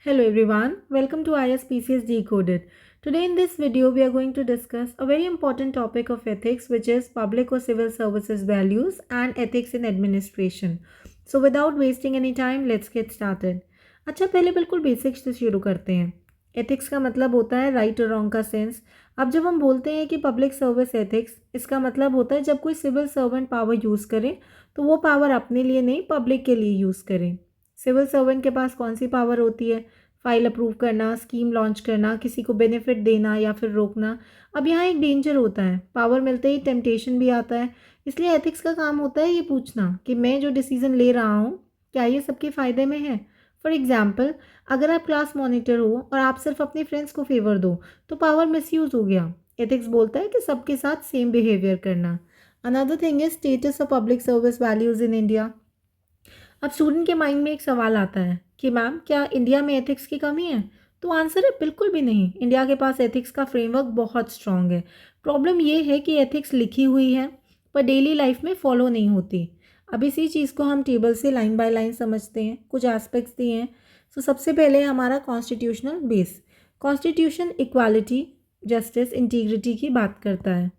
Hello everyone, welcome to ISPCS Decoded. Today in this video we are going to discuss a very important topic of ethics which is public or civil services values and ethics in administration. So without wasting any time let's get started. अच्छा पहले बिल्कुल basics से शुरू करते हैं. Ethics का मतलब होता है राइट और रॉन्ग का सेंस. अब जब हम बोलते हैं कि पब्लिक सर्विस एथिक्स, इसका मतलब होता है जब कोई सिविल सर्वेंट पावर यूज़ करे तो वो पावर अपने लिए नहीं पब्लिक के लिए यूज़ करे. सिविल सर्वेंट के पास कौन सी पावर होती है? फाइल अप्रूव करना, स्कीम लॉन्च करना, किसी को बेनिफिट देना या फिर रोकना. अब यहाँ एक डेंजर होता है, पावर मिलते ही टेम्पटेशन भी आता है. इसलिए एथिक्स का काम होता है ये पूछना कि मैं जो डिसीजन ले रहा हूँ क्या ये सबके फ़ायदे में है. फॉर एग्जाम्पल, अगर आप क्लास मॉनिटर हो और आप सिर्फ अपने फ्रेंड्स को फेवर दो तो पावर मिसयूज़ हो गया. एथिक्स बोलता है कि सबके साथ सेम बिहेवियर करना. Another thing is status of public service values in India. अब स्टूडेंट के माइंड में एक सवाल आता है कि मैम क्या इंडिया में एथिक्स की कमी है. तो आंसर है बिल्कुल भी नहीं. इंडिया के पास एथिक्स का फ्रेमवर्क बहुत स्ट्रॉन्ग है. प्रॉब्लम ये है कि एथिक्स लिखी हुई है पर डेली लाइफ में फॉलो नहीं होती. अब इसी चीज़ को हम टेबल से लाइन बाय लाइन समझते हैं. कुछ एस्पेक्ट्स दिए हैं. सो सबसे पहले हमारा constitutional base. Constitution equality, justice, integrity की बात करता है.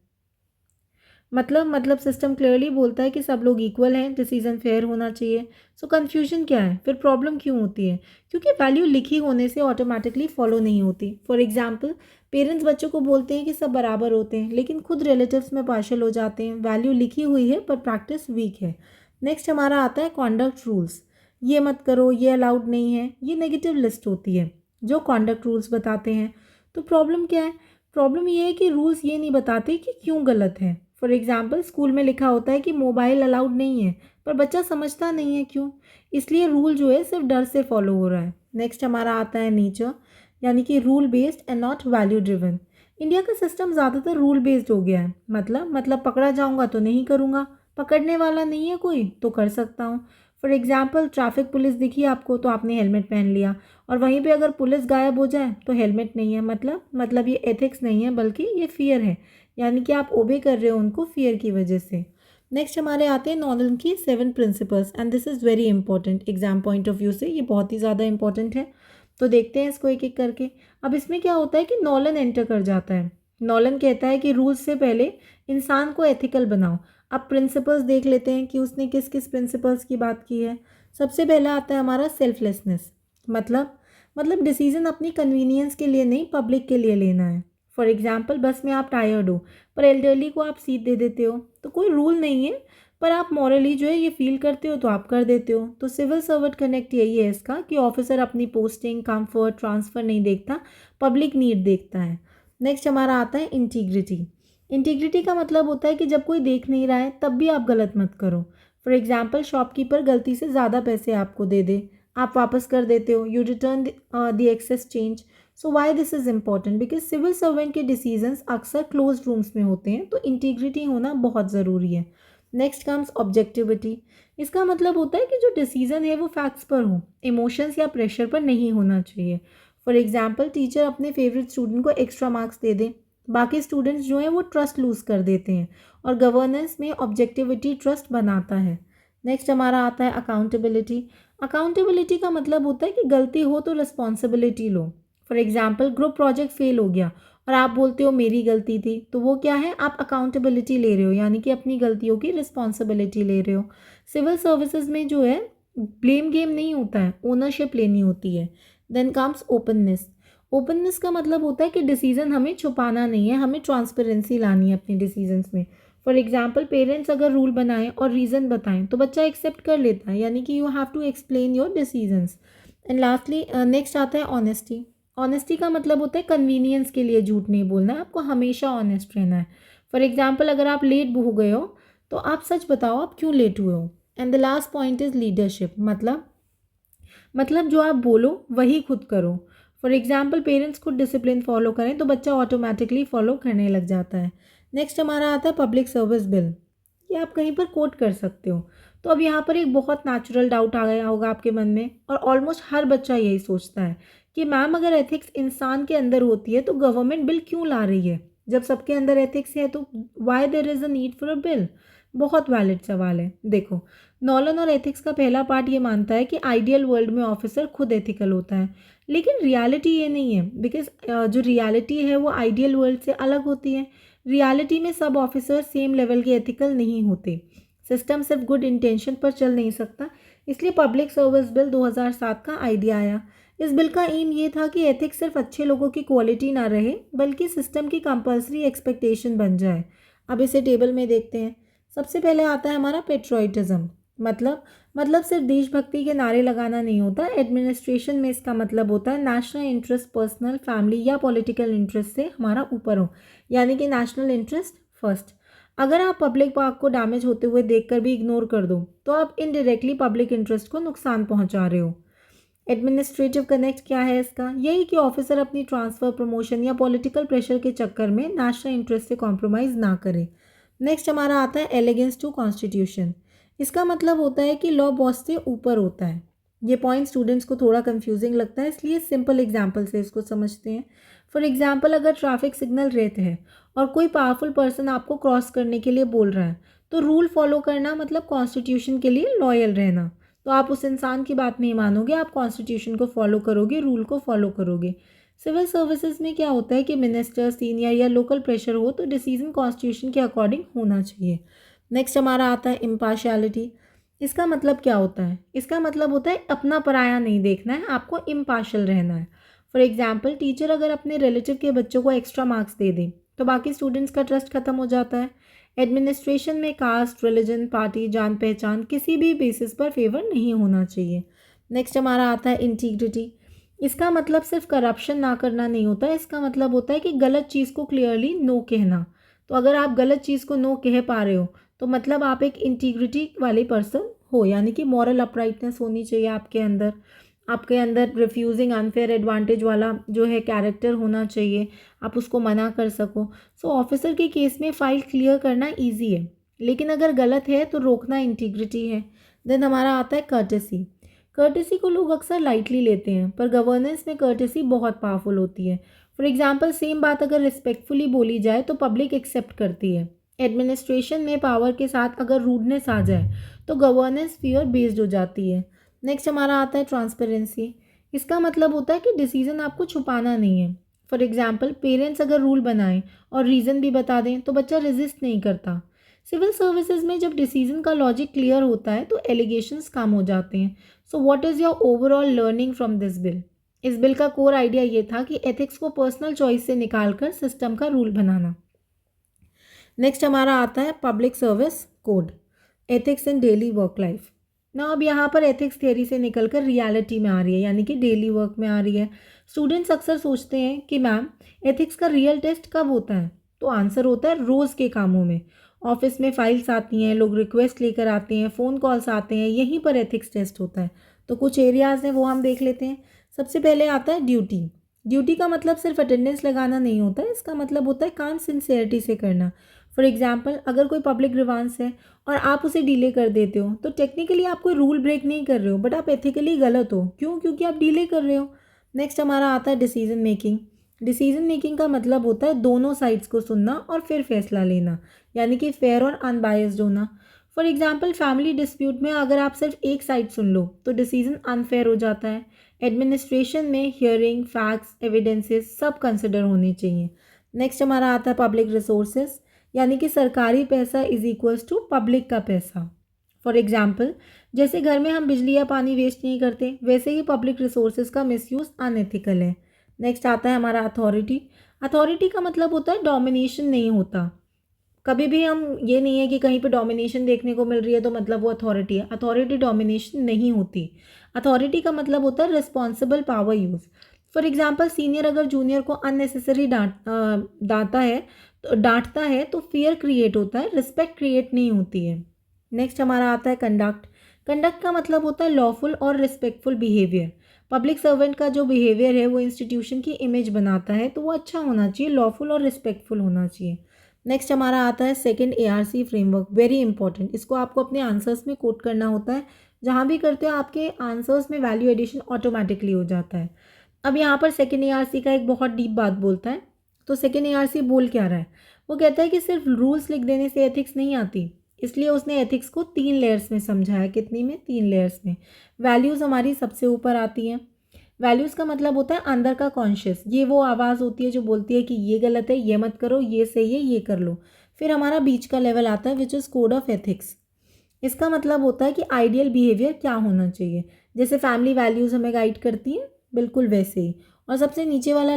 मतलब सिस्टम क्लियरली बोलता है कि सब लोग इक्वल हैं, डिसीजन फेयर होना चाहिए. सो कन्फ्यूजन क्या है, फिर प्रॉब्लम क्यों होती है? क्योंकि वैल्यू लिखी होने से ऑटोमेटिकली फॉलो नहीं होती. फॉर एग्जाम्पल, पेरेंट्स बच्चों को बोलते हैं कि सब बराबर होते हैं लेकिन खुद रिलेटिव्स में पार्शल हो जाते हैं. वैल्यू लिखी हुई है पर प्रैक्टिस वीक है. नेक्स्ट हमारा आता है कॉन्डक्ट रूल्स. ये मत करो, ये अलाउड नहीं है, ये नेगेटिव लिस्ट होती है जो कॉन्डक्ट रूल्स बताते हैं. तो प्रॉब्लम क्या है? प्रॉब्लम ये है कि रूल्स ये नहीं बताते कि क्यों गलत है. फॉर एग्जाम्पल, स्कूल में लिखा होता है कि मोबाइल अलाउड नहीं है पर बच्चा समझता नहीं है क्यों. इसलिए रूल जो है सिर्फ डर से फॉलो हो रहा है. नेक्स्ट हमारा आता है नेचर, यानी कि rule based and not value driven. India का सिस्टम ज़्यादातर रूल बेस्ड हो गया है. मतलब पकड़ा जाऊंगा तो नहीं करूँगा, पकड़ने वाला नहीं है कोई तो कर सकता हूँ. फॉर एग्जाम्पल, ट्रैफिक पुलिस दिखी आपको तो आपने हेलमेट पहन लिया और वहीं पे अगर पुलिस गायब हो जाए तो हेलमेट नहीं है. मतलब ये एथिक्स नहीं है बल्कि ये फियर है. यानी कि आप ओबे कर रहे हो उनको फियर की वजह से. नेक्स्ट हमारे आते हैं नॉलन की 7 principles and this is very important. Exam point of view से ये बहुत ही ज़्यादा इंपॉर्टेंट है. तो देखते हैं इसको एक एक करके. अब इसमें क्या होता है कि नॉलन एंटर कर जाता है. नॉलन कहता है कि रूल्स से पहले इंसान को एथिकल बनाओ. अब प्रिंसिपल्स देख लेते हैं कि उसने किस किस प्रिंसिपल्स की बात की है. सबसे पहला आता है हमारा सेल्फलेसनेस. मतलब डिसीजन अपनी कन्वीनियंस के लिए नहीं पब्लिक के लिए लेना है. फॉर एग्जाम्पल, बस में आप टायर्ड हो पर एल्डरली को आप सीट दे देते हो तो कोई रूल नहीं है पर आप मॉरली जो है ये फील करते हो तो आप कर देते हो. तो सिविल सर्वेंट कनेक्ट यही है इसका कि ऑफिसर अपनी पोस्टिंग, कंफर्ट, ट्रांसफ़र नहीं देखता, पब्लिक नीड देखता है. नेक्स्ट हमारा आता है इंटीग्रिटी. इंटीग्रिटी का मतलब होता है कि जब कोई देख नहीं रहा है तब भी आप गलत मत करो. फॉर एग्जाम्पल, शॉपकीपर गलती से ज़्यादा पैसे आपको दे दे, आप वापस कर देते हो, you return the excess change. So why this is important? Because civil servant के डिसीजंस अक्सर क्लोज रूम्स में होते हैं तो इंटीग्रिटी होना बहुत ज़रूरी है. Next comes objectivity. इसका मतलब होता है कि जो डिसीजन है वो फैक्ट्स पर हो, इमोशंस या प्रेशर पर नहीं होना चाहिए. फॉर एग्जाम्पल, टीचर अपने फेवरेट स्टूडेंट को एक्स्ट्रा मार्क्स दे दे, बाकी स्टूडेंट्स जो हैं वो ट्रस्ट लूज़ कर देते हैं और गवर्नेंस में ऑब्जेक्टिविटी ट्रस्ट बनाता है. नेक्स्ट हमारा आता है अकाउंटेबिलिटी. अकाउंटेबिलिटी का मतलब होता है कि गलती हो तो responsibility low. For example, group project fail हो गया और आप बोलते हो मेरी गलती थी तो वो क्या है, आप अकाउंटेबिलिटी ले रहे हो यानी कि अपनी गलतियों की रिस्पॉन्सिबिलिटी ले रहे हो. सिविल सर्विसेज में जो है ब्लेम गेम नहीं होता है, ओनरशिप लेनी होती है. Then comes openness. ओपननेस का मतलब होता है कि डिसीजन हमें छुपाना नहीं है, हमें ट्रांसपेरेंसी लानी है अपने डिसीजंस में. फॉर एग्जाम्पल, पेरेंट्स अगर रूल बनाएं और रीज़न बताएं तो बच्चा एक्सेप्ट कर लेता है, यानी कि you have to explain your decisions. And lastly next आता है ऑनेस्टी. ऑनेस्टी का मतलब होता है कन्वीनियंस के लिए झूठ नहीं बोलना है, आपको हमेशा ऑनेस्ट रहना है. फॉर एग्जाम्पल, अगर आप लेट हो गए हो तो आप सच बताओ आप क्यों लेट हुए हो. And the last point is leadership. मतलब जो आप बोलो वही खुद करो. फॉर एग्जाम्पल, पेरेंट्स खुद डिसिप्लिन फॉलो करें तो बच्चा ऑटोमेटिकली फॉलो करने लग जाता है. नेक्स्ट हमारा आता है पब्लिक सर्विस बिल. ये आप कहीं पर कोट कर सकते हो. तो अब यहाँ पर एक बहुत नेचुरल डाउट आ गया होगा आपके मन में और ऑलमोस्ट हर बच्चा यही सोचता है कि मैम अगर एथिक्स इंसान के अंदर होती है तो गवर्नमेंट बिल क्यों ला रही है? जब सबके अंदर एथिक्स है तो why there is a need for a bill? बहुत वैलिड सवाल है। देखो, नॉलन और एथिक्स का पहला पार्ट ये मानता है कि आइडियल वर्ल्ड में ऑफिसर खुद एथिकल होता है, लेकिन रियलिटी ये नहीं है, बिकॉज जो रियलिटी है वो आइडियल वर्ल्ड से अलग होती है। रियलिटी में सब ऑफिसर सेम लेवल के एथिकल नहीं होते। सिस्टम सिर्फ गुड इंटेंशन पर चल नहीं सकता, इसलिए पब्लिक सर्विस बिल 2007 का आइडिया आया। इस बिल का एम ये था कि एथिक्स सिर्फ अच्छे लोगों की क्वालिटी ना रहे, बल्कि सिस्टम की कंपल्सरी एक्सपेक्टेशन बन जाए। अब इसे टेबल में देखते हैं। सबसे पहले आता है हमारा पेट्रोइटिज्म। मतलब सिर्फ देशभक्ति के नारे लगाना नहीं होता। एडमिनिस्ट्रेशन में इसका मतलब होता है नेशनल इंटरेस्ट पर्सनल, फैमिली या पॉलिटिकल इंटरेस्ट से हमारा ऊपर हो, यानी कि नेशनल इंटरेस्ट फर्स्ट। अगर आप पब्लिक पार्क को डैमेज होते हुए देखकर भी इग्नोर कर दो तो आप इनडायरेक्टली पब्लिक इंटरेस्ट को नुकसान पहुंचा रहे हो। एडमिनिस्ट्रेटिव कनेक्ट क्या है इसका? यही कि ऑफिसर अपनी ट्रांसफ़र, प्रमोशन या पॉलिटिकल प्रेशर के चक्कर में नेशनल इंटरेस्ट से कॉम्प्रोमाइज़ ना करे। नेक्स्ट हमारा आता है एलिगेंस टू कॉन्स्टिट्यूशन। इसका मतलब होता है कि लॉ बॉस से ऊपर होता है। ये पॉइंट स्टूडेंट्स को थोड़ा कंफ्यूजिंग लगता है, इसलिए सिंपल एग्जाम्पल से इसको समझते हैं। फॉर एग्जाम्पल, अगर ट्रैफिक सिग्नल रेड है और कोई पावरफुल पर्सन आपको क्रॉस करने के लिए बोल रहा है, तो रूल फॉलो करना मतलब कॉन्स्टिट्यूशन के लिए लॉयल रहना। तो आप उस इंसान की बात नहीं मानोगे, आप कॉन्स्टिट्यूशन को फॉलो करोगे, रूल को फॉलो करोगे। सिविल सर्विसेज में क्या होता है कि मिनिस्टर, सीनियर या लोकल प्रेशर हो तो डिसीजन कॉन्स्टिट्यूशन के अकॉर्डिंग होना चाहिए। नेक्स्ट हमारा आता है इम्पार्शियलिटी। इसका मतलब क्या होता है? इसका मतलब होता है अपना पराया नहीं देखना है, आपको इम्पार्शियल रहना है। फॉर एग्जाम्पल, टीचर अगर अपने रिलेटिव के बच्चों को एक्स्ट्रा मार्क्स दे दें तो बाकी स्टूडेंट्स का ट्रस्ट खत्म हो जाता है। एडमिनिस्ट्रेशन में कास्ट, रिलीजन, पार्टी, जान पहचान किसी भी बेसिस पर फेवर नहीं होना चाहिए। नेक्स्ट हमारा आता है इंटीग्रिटी। इसका मतलब सिर्फ करप्शन ना करना नहीं होता, इसका मतलब होता है कि गलत चीज़ को क्लियरली नो कहना। तो अगर आप गलत चीज़ को नो कह पा रहे हो तो मतलब आप एक इंटीग्रिटी वाले पर्सन हो, यानी कि मॉरल अपराइटनेस होनी चाहिए आपके अंदर रिफ्यूजिंग अनफेयर एडवांटेज वाला जो है कैरेक्टर होना चाहिए, आप उसको मना कर सको। सो ऑफिसर के केस में फाइल क्लियर करना इजी है, लेकिन अगर गलत है तो रोकना इंटीग्रिटी है। देन हमारा आता है कर्टेसी। कर्टेसी को लोग अक्सर लाइटली लेते हैं, पर गवर्नेंस में कर्टेसी बहुत पावरफुल होती है। फॉर एग्जाम्पल, सेम बात अगर रिस्पेक्टफुली बोली जाए तो पब्लिक एक्सेप्ट करती है। एडमिनिस्ट्रेशन में पावर के साथ अगर रूडनेस आ जाए तो गवर्नेंस फियर बेस्ड हो जाती है। नेक्स्ट हमारा आता है ट्रांसपेरेंसी। इसका मतलब होता है कि डिसीजन आपको छुपाना नहीं है। फॉर एग्जाम्पल, पेरेंट्स अगर रूल बनाएं और रीज़न भी बता दें तो बच्चा रेजिस्ट नहीं करता। सिविल सर्विसेज में जब डिसीजन का लॉजिक क्लियर होता है तो एलिगेशंस कम हो जाते हैं। So what is your overall learning from this bill? इस बिल का कोर आइडिया ये था कि एथिक्स को पर्सनल चॉइस से निकालकर सिस्टम का रूल बनाना। नेक्स्ट हमारा आता है public service code, ethics in daily work life. ना अब यहाँ पर एथिक्स थियरी से निकलकर रियलिटी में आ रही है, यानी कि डेली वर्क में आ रही है। स्टूडेंट्स अक्सर सोचते हैं कि मैम एथिक्स का रियल टेस्ट कब होता है? तो आंसर होता है रोज़ के कामों में। ऑफिस में फाइल्स आती हैं, लोग रिक्वेस्ट लेकर आते हैं, फ़ोन कॉल्स आते हैं, यहीं पर एथिक्स टेस्ट होता है। तो कुछ एरियाज़ हैं वो हम देख लेते हैं। सबसे पहले आता है ड्यूटी। ड्यूटी का मतलब सिर्फ अटेंडेंस लगाना नहीं होता है, इसका मतलब होता है काम सिंसियरिटी से करना। फॉर एग्जाम्पल, अगर कोई पब्लिक ग्रीवांस है और आप उसे डिले कर देते हो तो टेक्निकली आप कोई रूल ब्रेक नहीं कर रहे हो, बट आप एथिकली गलत हो। क्यों? क्योंकि आप डिले कर रहे हो। नेक्स्ट हमारा आता है डिसीजन मेकिंग। डिसीजन मेकिंग का मतलब होता है दोनों साइड्स को सुनना और फिर फैसला लेना, यानी कि फेयर और अनबायस्ड होना। फॉर एग्जाम्पल, फैमिली डिस्प्यूट में अगर आप सिर्फ एक साइड सुन लो तो डिसीजन अनफेयर हो जाता है। एडमिनिस्ट्रेशन में हियरिंग, फैक्ट्स, एविडेंसेस सब कंसिडर होने चाहिए। नेक्स्ट हमारा आता है पब्लिक रिसोर्सेज, यानी कि सरकारी पैसा इज इक्वल्स टू पब्लिक का पैसा। फॉर एग्जाम्पल, जैसे घर में हम बिजली या पानी वेस्ट नहीं करते, वैसे ही पब्लिक रिसोर्सेज का मिसयूज़ अनएथिकल है। नेक्स्ट आता है हमारा अथॉरिटी। अथॉरिटी का मतलब होता है डोमिनेशन नहीं होता। कभी भी हम ये नहीं है कि कहीं पे डोमिनेशन देखने को मिल रही है तो मतलब वो अथॉरिटी है। अथॉरिटी डोमिनेशन नहीं होती। अथॉरिटी का मतलब होता है responsible power use. For example, senior अगर जूनियर को अननेसेसरी डांटता है तो फियर क्रिएट होता है, रिस्पेक्ट क्रिएट नहीं होती है। नेक्स्ट हमारा आता है कंडक्ट। कंडक्ट का मतलब होता है लॉफुल और रिस्पेक्टफुल बिहेवियर। पब्लिक सर्वेंट का जो बिहेवियर है वो इंस्टीट्यूशन की इमेज बनाता है, तो वो अच्छा होना चाहिए, लॉफुल और रिस्पेक्टफुल होना चाहिए। नेक्स्ट हमारा आता है second ARC framework, very important. इसको आपको अपने आंसर्स में कोट करना होता है। जहाँ भी करते हो आपके आंसर्स में वैल्यू एडिशन ऑटोमेटिकली हो जाता है। अब यहाँ पर सेकंड ARC का एक बहुत डीप बात बोलता है। तो सेकंड ARC बोल क्या रहा है? वो कहता है कि सिर्फ रूल्स लिख देने से एथिक्स नहीं आती। इसलिए उसने एथिक्स को 3 लेयर्स में समझाया। कितनी में? 3 लेयर्स में। वैल्यूज़ हमारी सबसे ऊपर आती हैं। वैल्यूज़ का मतलब होता है अंदर का कॉन्शियस। ये वो आवाज़ होती है जो बोलती है कि ये गलत है, ये मत करो, ये सही है, ये कर लो। फिर हमारा बीच का लेवल आता है which is code of ethics. इसका मतलब होता है कि आइडियल बिहेवियर क्या होना चाहिए। जैसे फैमिली वैल्यूज़ हमें गाइड करती हैं, बिल्कुल वैसे ही। और सबसे नीचे वाला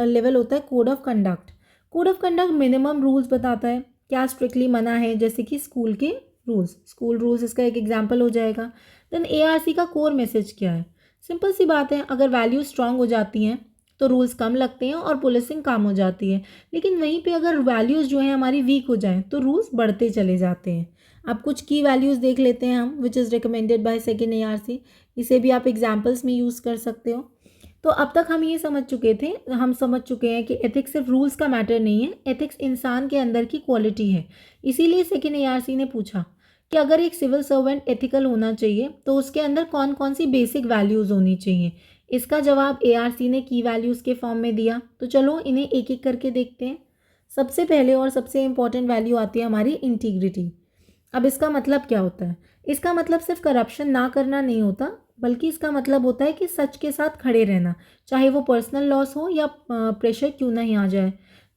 लेवल होता है code of conduct. Code of conduct minimum rules बताता है, क्या स्ट्रिक्टली मना है, जैसे कि स्कूल के रूल्स। स्कूल रूल्स इसका एक एग्जाम्पल हो जाएगा। देन ARC का कोर मैसेज क्या है? सिंपल सी बात है, अगर वैल्यूज स्ट्रांग हो जाती हैं तो रूल्स कम लगते हैं और पुलिसिंग कम हो जाती है। लेकिन वहीं पे अगर वैल्यूज़ जो हैं हमारी वीक हो जाएं तो रूल्स बढ़ते चले जाते हैं। अब कुछ की वैल्यूज़ देख लेते हैं हम, which is recommended by second ARC। इसे भी आप एग्जाम्पल्स में यूज़ कर सकते हो। तो अब तक हम ये समझ चुके हैं कि एथिक्स सिर्फ रूल्स का मैटर नहीं है, एथिक्स इंसान के अंदर की क्वालिटी है। इसीलिए सेकेंड ARC ने पूछा कि अगर एक सिविल सर्वेंट एथिकल होना चाहिए तो उसके अंदर कौन कौन सी बेसिक वैल्यूज़ होनी चाहिए। इसका जवाब ARC ने की वैल्यूज़ के फॉर्म में दिया। तो चलो इन्हें एक एक करके देखते हैं। सबसे पहले और सबसे इम्पॉर्टेंट वैल्यू आती है हमारी इंटीग्रिटी। अब इसका मतलब क्या होता है? इसका मतलब सिर्फ करप्शन ना करना नहीं होता, बल्कि इसका मतलब होता है कि सच के साथ खड़े रहना, चाहे वो पर्सनल लॉस हो या प्रेशर क्यों नहीं आ जाए।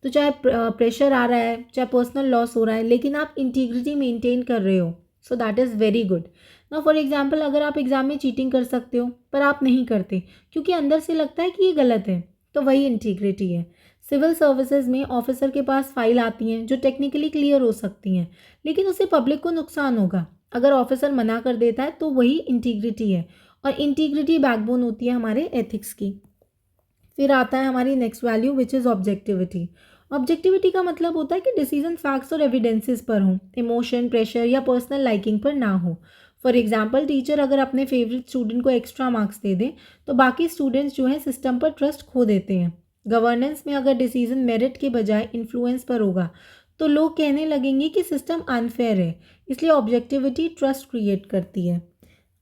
तो चाहे प्रेशर आ रहा है, चाहे पर्सनल लॉस हो रहा है, लेकिन आप इंटीग्रिटी मेंटेन कर रहे हो, so that is very good. Now for example, अगर आप एग्जाम में चीटिंग कर सकते हो पर आप नहीं करते क्योंकि अंदर से लगता है कि ये गलत है, तो वही इंटीग्रिटी है। सिविल सर्विसेज में ऑफिसर के पास फाइल आती हैं जो टेक्निकली क्लियर हो सकती हैं, लेकिन उससे पब्लिक को नुकसान होगा। अगर ऑफिसर मना कर देता है तो वही इंटीग्रिटी है, और इंटीग्रिटी बैकबोन होती है हमारे एथिक्स की। फिर आता है हमारी next value which is objectivity. Objectivity का मतलब होता है कि डिसीजन फैक्ट्स और एविडेंसेस पर हो, इमोशन, प्रेशर या पर्सनल लाइकिंग पर ना हो। फॉर एग्जाम्पल, टीचर अगर अपने फेवरेट स्टूडेंट को एक्स्ट्रा मार्क्स दे दें तो बाकी स्टूडेंट्स जो हैं सिस्टम पर ट्रस्ट खो देते हैं। गवर्नेंस में अगर डिसीजन मेरिट के बजाय इन्फ्लुएंस पर होगा तो लोग कहने लगेंगे कि सिस्टम अनफेयर है। इसलिए ऑब्जेक्टिविटी ट्रस्ट क्रिएट करती है।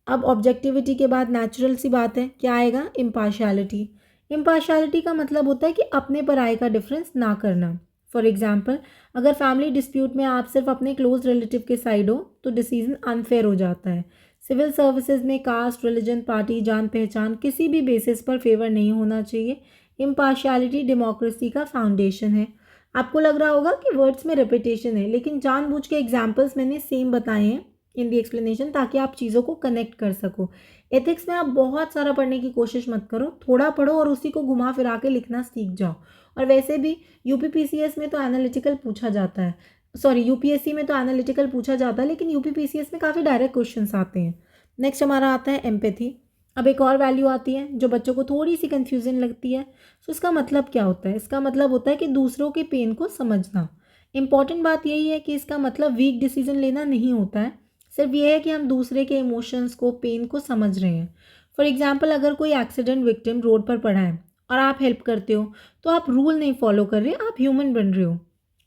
अब ऑब्जेक्टिविटी के बाद नेचुरल सी बात है, क्या आएगा? इम्पार्शियलिटी। इम्पार्शियलिटी का मतलब होता है कि अपने पराये का डिफरेंस ना करना। फॉर एग्जाम्पल, अगर फैमिली डिस्प्यूट में आप सिर्फ अपने क्लोज रिलेटिव के साइड हो तो डिसीजन अनफेयर हो जाता है। सिविल सर्विसेज में कास्ट, रिलीजन, पार्टी, जान पहचान किसी भी बेसिस पर फेवर नहीं होना चाहिए। इम्पार्शियलिटी डेमोक्रेसी का फाउंडेशन है। आपको लग रहा होगा कि वर्ड्स में रिपीटेशन है, लेकिन जानबूझ के एग्जाम्पल्स मैंने सेम बताए हैं इन दी एक्सप्लेनेशन ताकि आप चीज़ों को कनेक्ट कर सको। एथिक्स में आप बहुत सारा पढ़ने की कोशिश मत करो, थोड़ा पढ़ो और उसी को घुमा फिरा के लिखना सीख जाओ। और वैसे भी UPPCS में तो एनालिटिकल पूछा जाता है, सॉरी UPSC में तो एनालिटिकल पूछा जाता है, लेकिन UPPCS में काफ़ी डायरेक्ट क्वेश्चंस आते हैं। नेक्स्ट हमारा आता है एम्पैथी। अब एक और वैल्यू आती है जो बच्चों को थोड़ी सी कन्फ्यूजन लगती है। तो इसका मतलब क्या होता है? इसका मतलब होता है कि दूसरों के पेन को समझना। इंपॉर्टेंट बात यही है कि इसका मतलब वीक डिसीजन लेना नहीं होता है, सिर्फ ये है कि हम दूसरे के इमोशंस को, पेन को समझ रहे हैं। फॉर एग्जाम्पल, अगर कोई एक्सीडेंट विक्टिम रोड पर पड़ा है और आप हेल्प करते हो तो आप रूल नहीं फॉलो कर रहे, आप ह्यूमन बन रहे हो।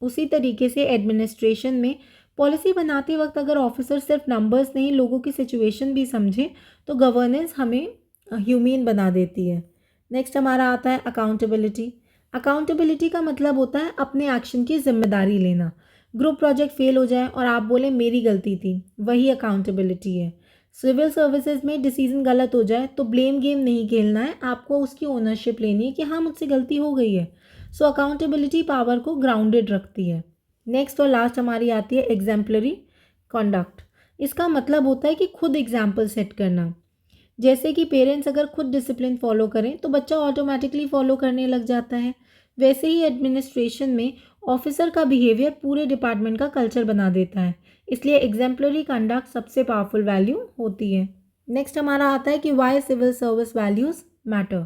उसी तरीके से एडमिनिस्ट्रेशन में पॉलिसी बनाते वक्त अगर ऑफिसर सिर्फ नंबर्स नहीं, लोगों की सिचुएशन भी समझे तो गवर्नेंस हमें ह्यूमन बना देती है। नेक्स्ट हमारा आता है अकाउंटेबिलिटी। अकाउंटेबिलिटी का मतलब होता है अपने एक्शन की जिम्मेदारी लेना। ग्रुप प्रोजेक्ट फेल हो जाए और आप बोले मेरी गलती थी, वही अकाउंटेबिलिटी है। सिविल सर्विसेज में डिसीजन गलत हो जाए तो ब्लेम गेम नहीं खेलना है, आपको उसकी ओनरशिप लेनी है कि हाँ मुझसे गलती हो गई है। सो अकाउंटेबिलिटी पावर को ग्राउंडेड रखती है। नेक्स्ट और लास्ट हमारी आती है एग्जाम्पलरी कॉन्डक्ट। इसका मतलब होता है कि खुद एग्जाम्पल सेट करना। जैसे कि पेरेंट्स अगर खुद डिसिप्लिन फॉलो करें तो बच्चा ऑटोमेटिकली फॉलो करने लग जाता है। वैसे ही एडमिनिस्ट्रेशन में ऑफिसर का बिहेवियर पूरे डिपार्टमेंट का कल्चर बना देता है। इसलिए एग्जाम्पलरी कंडक्ट सबसे पावरफुल वैल्यू होती है। नेक्स्ट हमारा आता है कि why civil service values matter.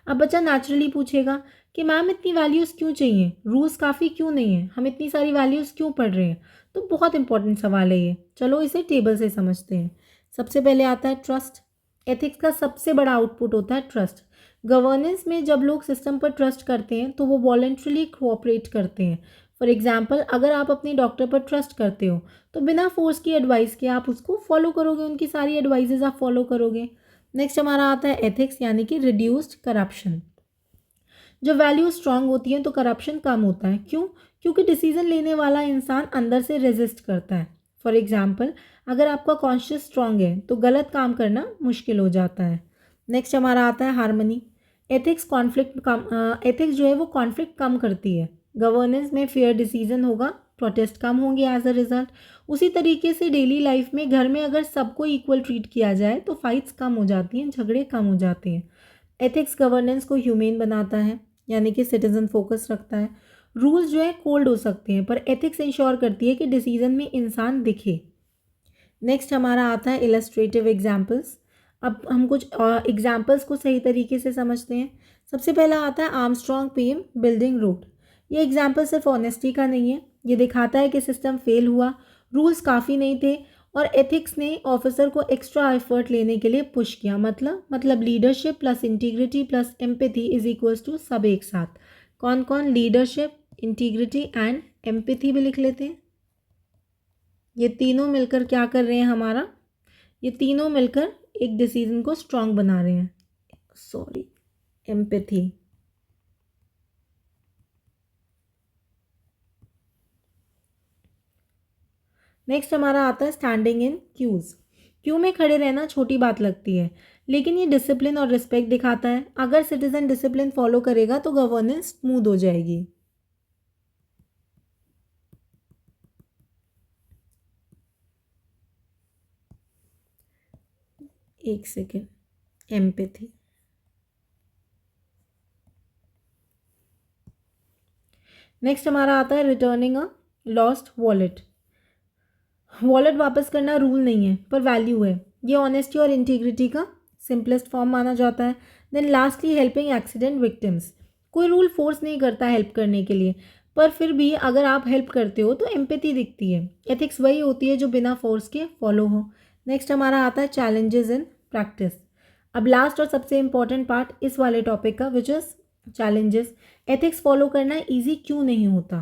अब बच्चा नेचुरली पूछेगा कि मैम इतनी वैल्यूज़ क्यों चाहिए, रूल्स काफ़ी क्यों नहीं है, हम इतनी सारी वैल्यूज़ क्यों पढ़ रहे हैं। तो बहुत इंपॉर्टेंट सवाल है ये, चलो इसे टेबल से समझते हैं। सबसे पहले आता है ट्रस्ट। एथिक्स का सबसे बड़ा आउटपुट होता है ट्रस्ट। गवर्नेंस में जब लोग सिस्टम पर ट्रस्ट करते हैं तो वो वॉलंटरीली कोऑपरेट करते हैं। फॉर एग्जाम्पल, अगर आप अपने डॉक्टर पर ट्रस्ट करते हो तो बिना फोर्स की एडवाइस के आप उसको फॉलो करोगे, उनकी सारी एडवाइजेज आप फॉलो करोगे। नेक्स्ट हमारा आता है एथिक्स यानी कि रिड्यूस्ड करप्शन। जब वैल्यू स्ट्रांग होती है तो करप्शन कम होता है। क्यों? क्योंकि डिसीजन लेने वाला इंसान अंदर से रेजिस्ट करता है। फॉर एग्जाम्पल, अगर आपका कॉन्शियस स्ट्रांग है तो गलत काम करना मुश्किल हो जाता है। नेक्स्ट हमारा आता है हार्मनी। एथिक्स जो है वो कॉन्फ्लिक्ट कम करती है। गवर्नेंस में फेयर डिसीजन होगा, प्रोटेस्ट कम होंगे एज अ रिजल्ट। उसी तरीके से डेली लाइफ में घर में अगर सबको इक्वल ट्रीट किया जाए तो फाइट्स कम हो जाती हैं, झगड़े कम हो जाते हैं। एथिक्स गवर्नेंस को ह्यूमेन बनाता है, यानी कि सिटीजन फोकस रखता है। रूल्स जो है कोल्ड हो सकते हैं पर एथिक्स इंश्योर करती है कि डिसीजन में इंसान दिखे। नेक्स्ट हमारा आता है इलस्ट्रेटिव एग्जाम्पल्स। अब हम कुछ एग्जाम्पल्स को सही तरीके से समझते हैं। सबसे पहला आता है आर्मस्ट्रॉन्ग पीएम बिल्डिंग रोड। ये एग्जाम्पल सिर्फ ऑनेस्टी का नहीं है, ये दिखाता है कि सिस्टम फेल हुआ, रूल्स काफ़ी नहीं थे और एथिक्स ने ऑफिसर को एक्स्ट्रा एफर्ट लेने के लिए पुश किया। मतलब leadership plus integrity plus empathy is equals to सब एक साथ। कौन कौन? लीडरशिप, इंटीग्रिटी एंड एम्पैथी भी लिख लेते हैं। ये तीनों मिलकर क्या कर रहे हैं हमारा? ये तीनों मिलकर एक डिसीजन को स्ट्रांग बना रहे हैं। Sorry, empathy. नेक्स्ट हमारा आता है स्टैंडिंग इन क्यूज। क्यू में खड़े रहना छोटी बात लगती है, लेकिन ये डिसिप्लिन और रिस्पेक्ट दिखाता है। अगर सिटीजन डिसिप्लिन फॉलो करेगा तो गवर्नेंस स्मूथ हो जाएगी। एक सेकेंड, एम्पैथी। नेक्स्ट हमारा आता है returning a lost wallet. Wallet वापस करना रूल नहीं है पर वैल्यू है। ये ऑनेस्टी और इंटीग्रिटी का सिंपलेस्ट फॉर्म माना जाता है। Then lastly helping accident victims. कोई रूल फोर्स नहीं करता हेल्प करने के लिए, पर फिर भी अगर आप हेल्प करते हो तो एम्पैथी दिखती है। एथिक्स वही होती है जो बिना फोर्स के फॉलो हो। नेक्स्ट हमारा आता है चैलेंजेस इन प्रैक्टिस। अब लास्ट और सबसे इंपॉर्टेंट पार्ट इस वाले टॉपिक का, which is challenges. Ethics follow करना ईजी क्यों नहीं होता?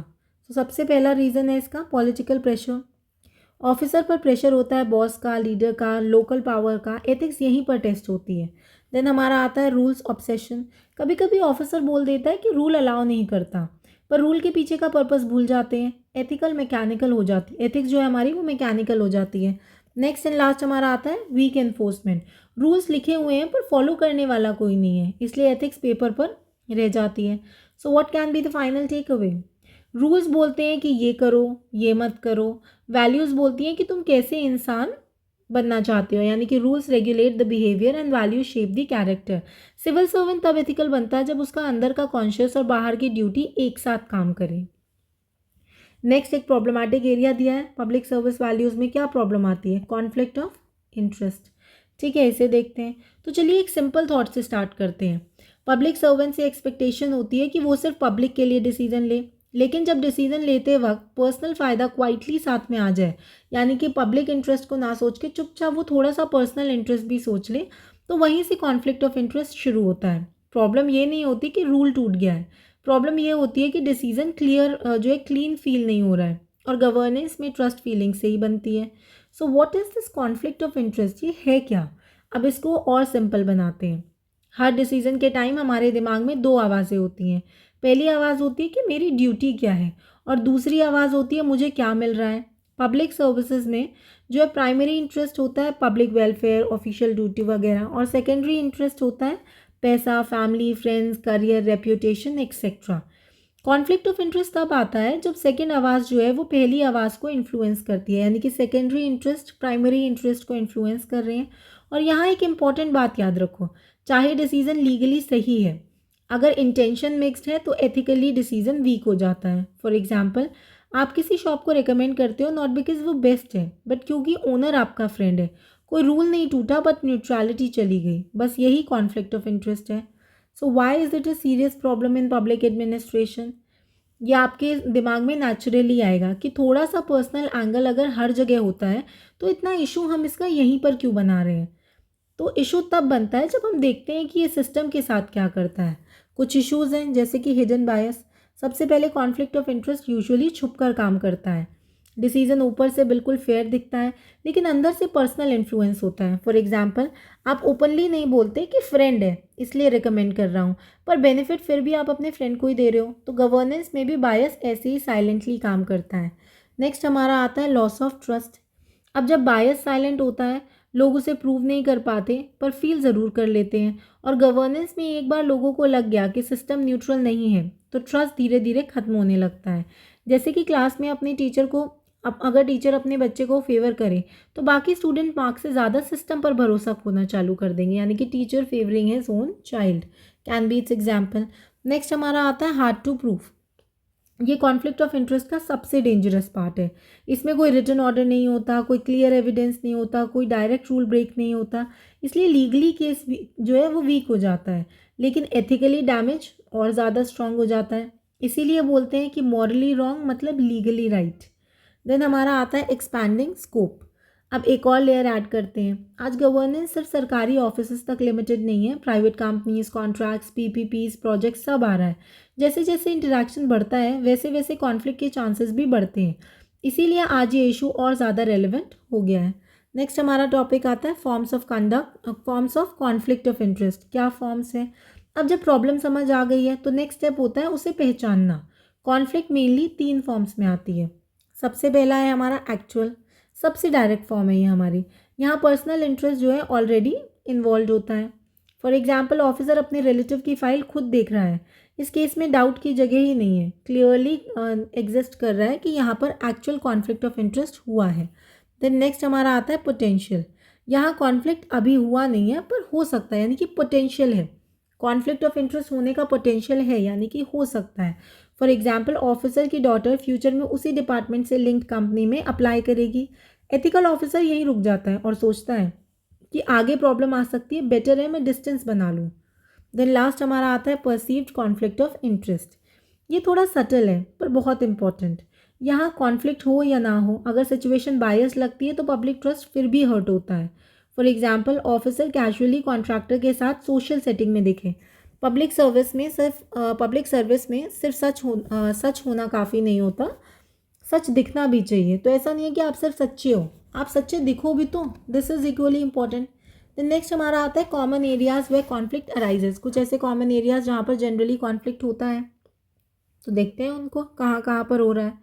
तो सबसे पहला रीज़न है इसका पॉलिटिकल प्रेशर। ऑफिसर पर प्रेशर होता है, बॉस का, लीडर का, लोकल पावर का। एथिक्स यहीं पर टेस्ट होती है। देन हमारा आता है रूल्स ऑब्सेशन। कभी कभी ऑफिसर बोल देता है कि रूल अलाउ नहीं करता, पर रूल के पीछे का पर्पस भूल जाते हैं। एथिकल मैकेनिकल हो जाती है, एथिक्स जो है हमारी वो मैकेनिकल हो जाती है। नेक्स्ट एंड लास्ट हमारा आता है वीक एनफोर्समेंट। रूल्स लिखे हुए हैं पर फॉलो करने वाला कोई नहीं है, इसलिए एथिक्स पेपर पर रह जाती है। So what can be the final takeaway? रूल्स बोलते हैं कि ये करो, ये मत करो। वैल्यूज़ बोलती हैं कि तुम कैसे इंसान बनना चाहते हो, यानी कि rules regulate the behaviour and value shape the character. Civil servant तब एथिकल बनता है जब उसका अंदर का कॉन्शियस और बाहर की ड्यूटी एक साथ काम करे। नेक्स्ट एक प्रॉब्लमैटिक एरिया दिया है। पब्लिक सर्विस वैल्यूज़ में क्या प्रॉब्लम आती है? Conflict of interest. ठीक है, इसे देखते हैं। तो चलिए एक सिंपल थॉट से स्टार्ट करते हैं। पब्लिक सर्वेंट से एक्सपेक्टेशन होती है कि वो सिर्फ पब्लिक के लिए डिसीजन ले, लेकिन जब डिसीजन लेते वक्त पर्सनल फ़ायदा क्वाइटली साथ में आ जाए, यानी कि पब्लिक इंटरेस्ट को ना सोच के चुपचाप वो थोड़ा सा पर्सनल इंटरेस्ट भी सोच ले, तो वहीं से कॉन्फ्लिक्ट ऑफ इंटरेस्ट शुरू होता है। प्रॉब्लम ये नहीं होती कि रूल टूट गया है, प्रॉब्लम ये होती है कि डिसीजन जो है क्लीन फील नहीं हो रहा है, और गवर्नेंस में ट्रस्ट फीलिंग से ही बनती है। So what is this conflict of interest? ये है क्या? अब इसको और सिंपल बनाते हैं। हर डिसीजन के टाइम हमारे दिमाग में दो आवाज़ें होती हैं। पहली आवाज़ होती है कि मेरी ड्यूटी क्या है, और दूसरी आवाज़ होती है मुझे क्या मिल रहा है। पब्लिक सर्विसेज में जो है प्राइमरी इंटरेस्ट होता है पब्लिक वेलफेयर, ऑफिशियल ड्यूटी वगैरह, और सेकेंडरी इंटरेस्ट होता है पैसा, family, friends, career, reputation etcetera. Conflict of interest तब आता है जब सेकेंड आवाज़ जो है वो पहली आवाज़ को इन्फ्लुएंस करती है, यानी कि सेकेंडरी इंटरेस्ट प्राइमरी इंटरेस्ट को इन्फ्लुएंस कर रहे हैं। और यहाँ एक इम्पॉर्टेंट बात याद रखो, चाहे डिसीजन लीगली सही है, अगर इंटेंशन मिक्स्ड है तो एथिकली डिसीजन वीक हो जाता है। फॉर एग्जाम्पल, आप किसी शॉप को रिकमेंड करते हो नॉट बिकॉज वो बेस्ट है, बट क्योंकि ओनर आपका फ्रेंड है। कोई रूल नहीं टूटा बट न्यूट्रलिटी चली गई, बस यही कॉन्फ्लिक्ट ऑफ इंटरेस्ट है। So why is it a serious problem in public administration? ये आपके दिमाग में नेचुरली आएगा कि थोड़ा सा पर्सनल एंगल अगर हर जगह होता है तो इतना इशू हम इसका यहीं पर क्यों बना रहे हैं? तो इशू तब बनता है जब हम देखते हैं कि ये सिस्टम के साथ क्या करता है। कुछ इश्यूज़ हैं जैसे कि हिडन बायस। सबसे पहले कॉन्फ्लिक्ट ऑफ इंटरेस्ट यूजुअली छुपकर काम करता है। डिसीजन ऊपर से बिल्कुल फेयर दिखता है, लेकिन अंदर से पर्सनल इन्फ्लुएंस होता है। फॉर एग्जांपल, आप ओपनली नहीं बोलते कि फ्रेंड है इसलिए रिकमेंड कर रहा हूँ, पर बेनिफिट फिर भी आप अपने फ्रेंड को ही दे रहे हो। तो गवर्नेंस में भी बायस ऐसे ही साइलेंटली काम करता है। नेक्स्ट हमारा आता है लॉस ऑफ ट्रस्ट। अब जब बायस साइलेंट होता है, लोग उसे प्रूव नहीं कर पाते पर फील ज़रूर कर लेते हैं, और गवर्नेंस में एक बार लोगों को लग गया कि सिस्टम न्यूट्रल नहीं है तो ट्रस्ट धीरे धीरे खत्म होने लगता है। जैसे कि क्लास में अपने टीचर को अगर टीचर अपने बच्चे को फेवर करे तो बाकी स्टूडेंट मार्क्स से ज़्यादा सिस्टम पर भरोसा खोना चालू कर देंगे, यानी कि teacher favouring his own child can be it's example. Next हमारा आता है हार्ड टू प्रूफ। ये कॉन्फ्लिक्ट ऑफ इंटरेस्ट का सबसे डेंजरस पार्ट है। इसमें कोई रिटन ऑर्डर नहीं होता, कोई क्लियर एविडेंस नहीं होता, कोई डायरेक्ट रूल ब्रेक नहीं होता, इसलिए लीगली केस जो है वो वीक हो जाता है, लेकिन एथिकली डैमेज और ज़्यादा स्ट्रांग हो जाता है। इसीलिए बोलते हैं कि मॉरली रॉन्ग मतलब लीगली राइट। देन हमारा आता है एक्सपैंडिंग स्कोप। अब एक और लेयर ऐड करते हैं। आज गवर्नेंस सिर्फ सरकारी ऑफिस तक लिमिटेड नहीं है, प्राइवेट कंपनीज, कॉन्ट्रैक्ट्स, पीपीपीज, प्रोजेक्ट सब आ रहा है। जैसे जैसे इंटरेक्शन बढ़ता है वैसे वैसे कॉन्फ्लिक्ट के चांसेस भी बढ़ते हैं, इसीलिए आज ये इशू और ज़्यादा रेलिवेंट हो गया है। नेक्स्ट हमारा टॉपिक आता है forms of conduct, forms of conflict of interest. क्या फॉर्म्स है? अब जब प्रॉब्लम समझ आ गई है तो नेक्स्ट स्टेप होता है उसे पहचानना। कॉन्फ्लिक्ट मेनली 3 फॉर्म्स में आती है। सबसे पहला है हमारा एक्चुअल, सबसे डायरेक्ट फॉर्म है ये हमारी। यहाँ पर्सनल इंटरेस्ट जो है ऑलरेडी इन्वॉल्व होता है। फॉर एग्जाम्पल ऑफिसर अपने रिलेटिव की फाइल खुद देख रहा है, इस केस में डाउट की जगह ही नहीं है, क्लियरली एग्जिस्ट कर रहा है कि यहाँ पर एक्चुअल कॉन्फ्लिक्ट ऑफ इंटरेस्ट हुआ है। देन नेक्स्ट हमारा आता है पोटेंशियल। यहाँ कॉन्फ्लिक्ट अभी हुआ नहीं है पर हो सकता है, यानी कि पोटेंशियल है। कॉन्फ्लिक्ट ऑफ इंटरेस्ट होने का पोटेंशियल है, यानी कि हो सकता है। फॉर एग्जाम्पल ऑफिसर की डॉटर फ्यूचर में उसी डिपार्टमेंट से लिंक्ड कंपनी में अप्लाई करेगी। एथिकल ऑफिसर यहीं रुक जाता है और सोचता है कि आगे प्रॉब्लम आ सकती है, बेटर है मैं डिस्टेंस बना लूँ। देन लास्ट हमारा आता है परसीव्ड कॉन्फ्लिक्ट ऑफ इंटरेस्ट। ये थोड़ा सटल है पर बहुत इंपॉर्टेंट। यहाँ कॉन्फ्लिक्ट हो या ना हो, अगर सिचुएशन बायस लगती है तो पब्लिक ट्रस्ट फिर भी हर्ट होता है। For example officer casually contractor के साथ सोशल सेटिंग में दिखे। पब्लिक सर्विस में सिर्फ सच होना काफ़ी नहीं होता, सच दिखना भी चाहिए। तो ऐसा नहीं है कि आप सिर्फ सच्चे हो, आप सच्चे दिखो भी तो। This is equally important. Then next हमारा आता है common areas where conflict arises. कुछ ऐसे कॉमन एरियाज जहाँ पर जनरली कॉन्फ्लिक्ट होता है, तो देखते हैं उनको कहाँ कहाँ पर हो रहा है।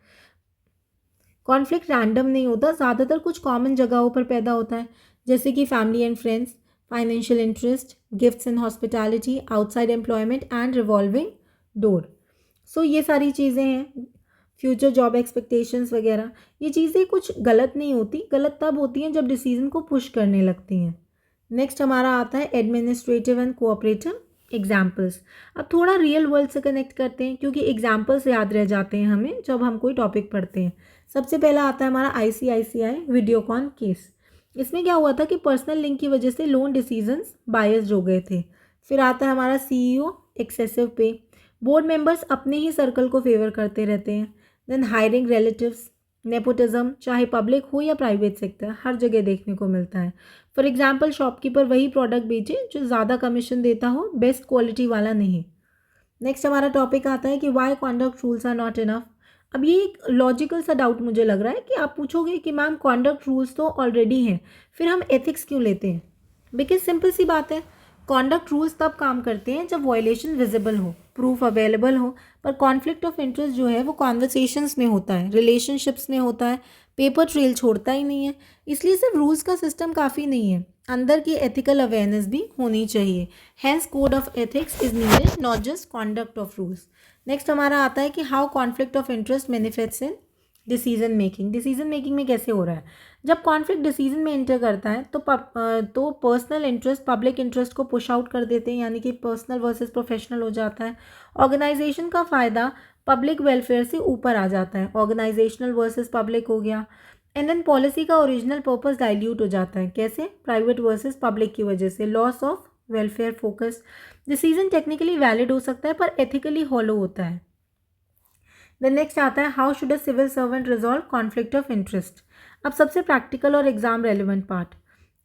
कॉन्फ्लिक्ट रैंडम नहीं होता, ज़्यादातर कुछ कॉमन जगहों पर पैदा होता है, जैसे कि family and friends, financial interest, gifts and hospitality, outside employment and revolving door. So ये सारी चीज़ें हैं, फ्यूचर जॉब एक्सपेक्टेशंस वगैरह। ये चीज़ें कुछ गलत नहीं होती, गलत तब होती हैं जब डिसीजन को पुश करने लगती हैं। नेक्स्ट हमारा आता है एडमिनिस्ट्रेटिव एंड कोऑपरेटिव एग्जाम्पल्स। अब थोड़ा रियल वर्ल्ड से कनेक्ट करते हैं क्योंकि एग्जाम्पल्स याद रह जाते हैं हमें जब हम कोई टॉपिक पढ़ते हैं। सबसे पहला आता है हमारा ICICI वीडियोकॉन केस। इसमें क्या हुआ था कि पर्सनल लिंक की वजह से लोन डिसीजंस बायस्ड हो गए थे। फिर आता है हमारा CEO एक्सेसिव पे। बोर्ड मेंबर्स अपने ही सर्कल को फेवर करते रहते हैं। देन हायरिंग रिलेटिव्स, नेपोटिज्म, चाहे पब्लिक हो या प्राइवेट सेक्टर, हर जगह देखने को मिलता है। फॉर एग्जाम्पल शॉपकीपर वही प्रोडक्ट बेचे जो ज़्यादा कमीशन देता हो, बेस्ट क्वालिटी वाला नहीं। नेक्स्ट हमारा टॉपिक आता है कि why conduct rules are not enough. अब ये एक लॉजिकल सा डाउट मुझे लग रहा है कि आप पूछोगे कि मैम कॉन्डक्ट रूल्स तो ऑलरेडी हैं, फिर हम एथिक्स क्यों लेते हैं? बिकॉज सिंपल सी बात है, कॉन्डक्ट रूल्स तब काम करते हैं जब वायलेशन विजिबल हो, प्रूफ अवेलेबल हो। पर कॉन्फ्लिक्ट ऑफ इंटरेस्ट जो है वो कॉन्वर्सेशंस में होता है, रिलेशनशिप्स में होता है, पेपर ट्रेल छोड़ता ही नहीं है। इसलिए सिर्फ रूल्स का सिस्टम काफ़ी नहीं है, अंदर की एथिकल अवेयरनेस भी होनी चाहिए। Hence code of ethics is needed, not just conduct of rules. Next हमारा आता है कि how conflict of interest manifests in decision making. Decision making में कैसे हो रहा है? जब कॉन्फ्लिक्ट डिसीजन में एंटर करता है तो पर्सनल इंटरेस्ट पब्लिक इंटरेस्ट को पुश आउट कर देते हैं, यानी कि पर्सनल वर्सेस प्रोफेशनल हो जाता है। ऑर्गेनाइजेशन का फ़ायदा पब्लिक वेलफेयर से ऊपर आ जाता है, ऑर्गेनाइजेशनल वर्सेस पब्लिक हो गया। एंड देन पॉलिसी का ओरिजिनल पर्पस डाइल्यूट हो जाता है। कैसे? प्राइवेट वर्सेस पब्लिक की वजह से, loss of welfare focus. Decision technically valid हो सकता है पर एथिकली हॉलो होता है। देन नेक्स्ट आता है how should a civil servant resolve conflict of interest. अब सबसे प्रैक्टिकल और exam relevant part,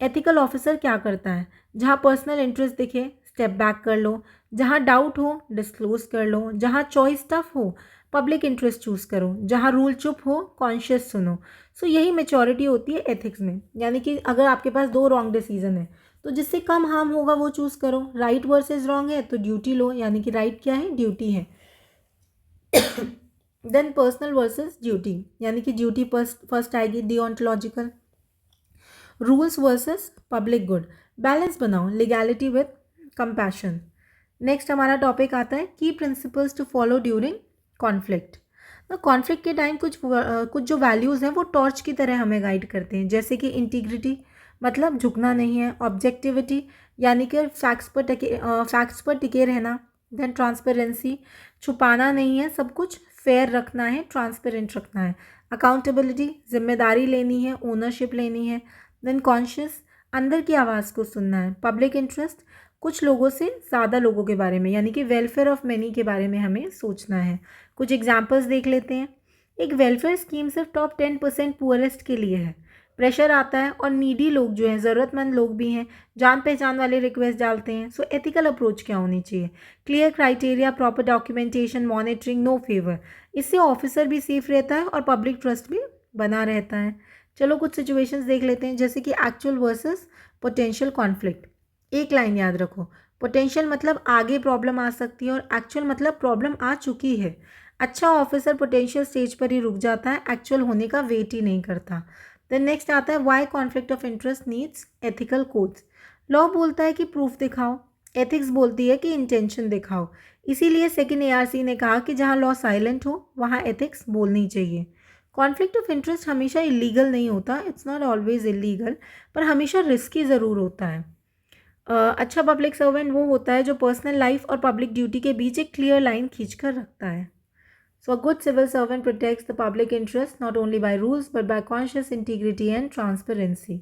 ethical officer क्या करता है? जहाँ पर्सनल इंटरेस्ट दिखे स्टेप बैक कर लो, जहाँ डाउट हो डिस्क्लोज कर लो, जहाँ चॉइस टफ हो पब्लिक इंटरेस्ट चूज करो, जहाँ रूल चुप हो कॉन्शियस सुनो। सो यही मेच्योरिटी होती है एथिक्स में, यानी कि अगर आपके पास 2 रॉन्ग डिसीजन है तो जिससे कम हार्म होगा वो चूज़ करो। राइट वर्सेस रॉन्ग है तो ड्यूटी लो, यानी कि राइट क्या है? ड्यूटी है। देन पर्सनल वर्सेस ड्यूटी, यानी कि ड्यूटी फर्स्ट आएगी, deontological. Rules versus public good, balance बनाओ, लीगैलिटी विद कंपैशन। नेक्स्ट हमारा टॉपिक आता है की principles to follow during conflict. तो कॉन्फ्लिक्ट के टाइम कुछ जो वैल्यूज़ हैं वो टॉर्च की तरह हमें गाइड करते हैं, जैसे कि इंटीग्रिटी मतलब झुकना नहीं है, ऑब्जेक्टिविटी यानी कि फैक्ट्स पर टिके रहना, देन ट्रांसपेरेंसी छुपाना नहीं है, सब कुछ फेयर रखना है, ट्रांसपेरेंट रखना है, अकाउंटेबिलिटी जिम्मेदारी लेनी है, ओनरशिप लेनी है, देन कॉन्शियस अंदर की आवाज़ को सुनना है, पब्लिक इंटरेस्ट कुछ लोगों से ज़्यादा लोगों के बारे में यानी कि वेलफेयर ऑफ मैनी के बारे में हमें सोचना है। कुछ एग्जांपल्स देख लेते हैं। एक वेलफेयर स्कीम सिर्फ टॉप 10% पुअरेस्ट के लिए है, प्रेशर आता है और नीडी लोग जो हैं, ज़रूरतमंद लोग भी हैं, जान पहचान वाले रिक्वेस्ट डालते हैं। सो एथिकल अप्रोच क्या होनी चाहिए? Clear criteria, proper documentation, monitoring, no favour. इससे ऑफिसर भी सेफ रहता है और पब्लिक ट्रस्ट भी बना रहता है। चलो कुछ सिचुएशंस देख लेते हैं, जैसे कि एक्चुअल वर्सेस पोटेंशियल कॉन्फ्लिक्ट। एक लाइन याद रखो, पोटेंशियल मतलब आगे प्रॉब्लम आ सकती है और एक्चुअल मतलब प्रॉब्लम आ चुकी है। अच्छा ऑफिसर पोटेंशियल स्टेज पर ही रुक जाता है, एक्चुअल होने का वेट ही नहीं करता। देन नेक्स्ट आता है why conflict of interest needs ethical codes. Law बोलता है कि प्रूफ दिखाओ, एथिक्स बोलती है कि इंटेंशन दिखाओ। इसीलिए सेकेंड एआरसी ने कहा कि जहाँ लॉ साइलेंट हो वहाँ एथिक्स बोलनी चाहिए। कॉन्फ्लिक्ट ऑफ इंटरेस्ट हमेशा इलीगल नहीं होता, इट्स नॉट ऑलवेज इलीगल, पर हमेशा रिस्की ज़रूर होता है। अच्छा पब्लिक सर्वेंट वो होता है जो पर्सनल लाइफ और पब्लिक ड्यूटी के बीच एक क्लियर लाइन खींच कर रखता है। So a good civil servant protects the public interest not only by rules but by conscious integrity and transparency.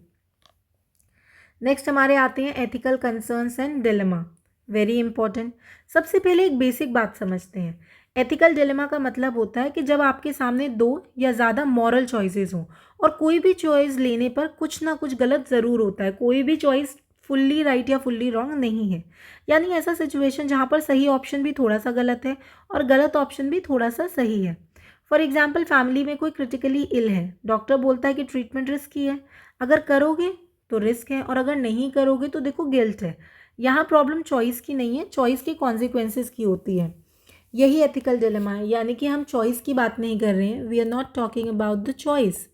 Next हमारे आते हैं ethical concerns and dilemma, very important. सबसे पहले एक बेसिक बात समझते हैं। एथिकल डिलेमा का मतलब होता है कि जब आपके सामने दो या ज़्यादा मॉरल चॉइसेस हों और कोई भी चॉइस लेने पर कुछ ना कुछ गलत ज़रूर होता है, कोई भी चॉइस फुल्ली राइट या फुल्ली रॉन्ग नहीं है। यानी ऐसा सिचुएशन जहाँ पर सही ऑप्शन भी थोड़ा सा गलत है और गलत ऑप्शन भी थोड़ा सा सही है। फॉर एग्जाम्पल फैमिली में कोई क्रिटिकली इल है, डॉक्टर बोलता है कि ट्रीटमेंट रिस्की है, अगर करोगे तो रिस्क है और अगर नहीं करोगे तो देखो गिल्ट है। यहाँ प्रॉब्लम चॉइस की नहीं है, चॉइस के कॉन्सिक्वेंसेस की होती है। यही एथिकल डिलेमा है, यानी कि हम चॉइस की बात नहीं कर रहे हैं, we are not talking about the choice,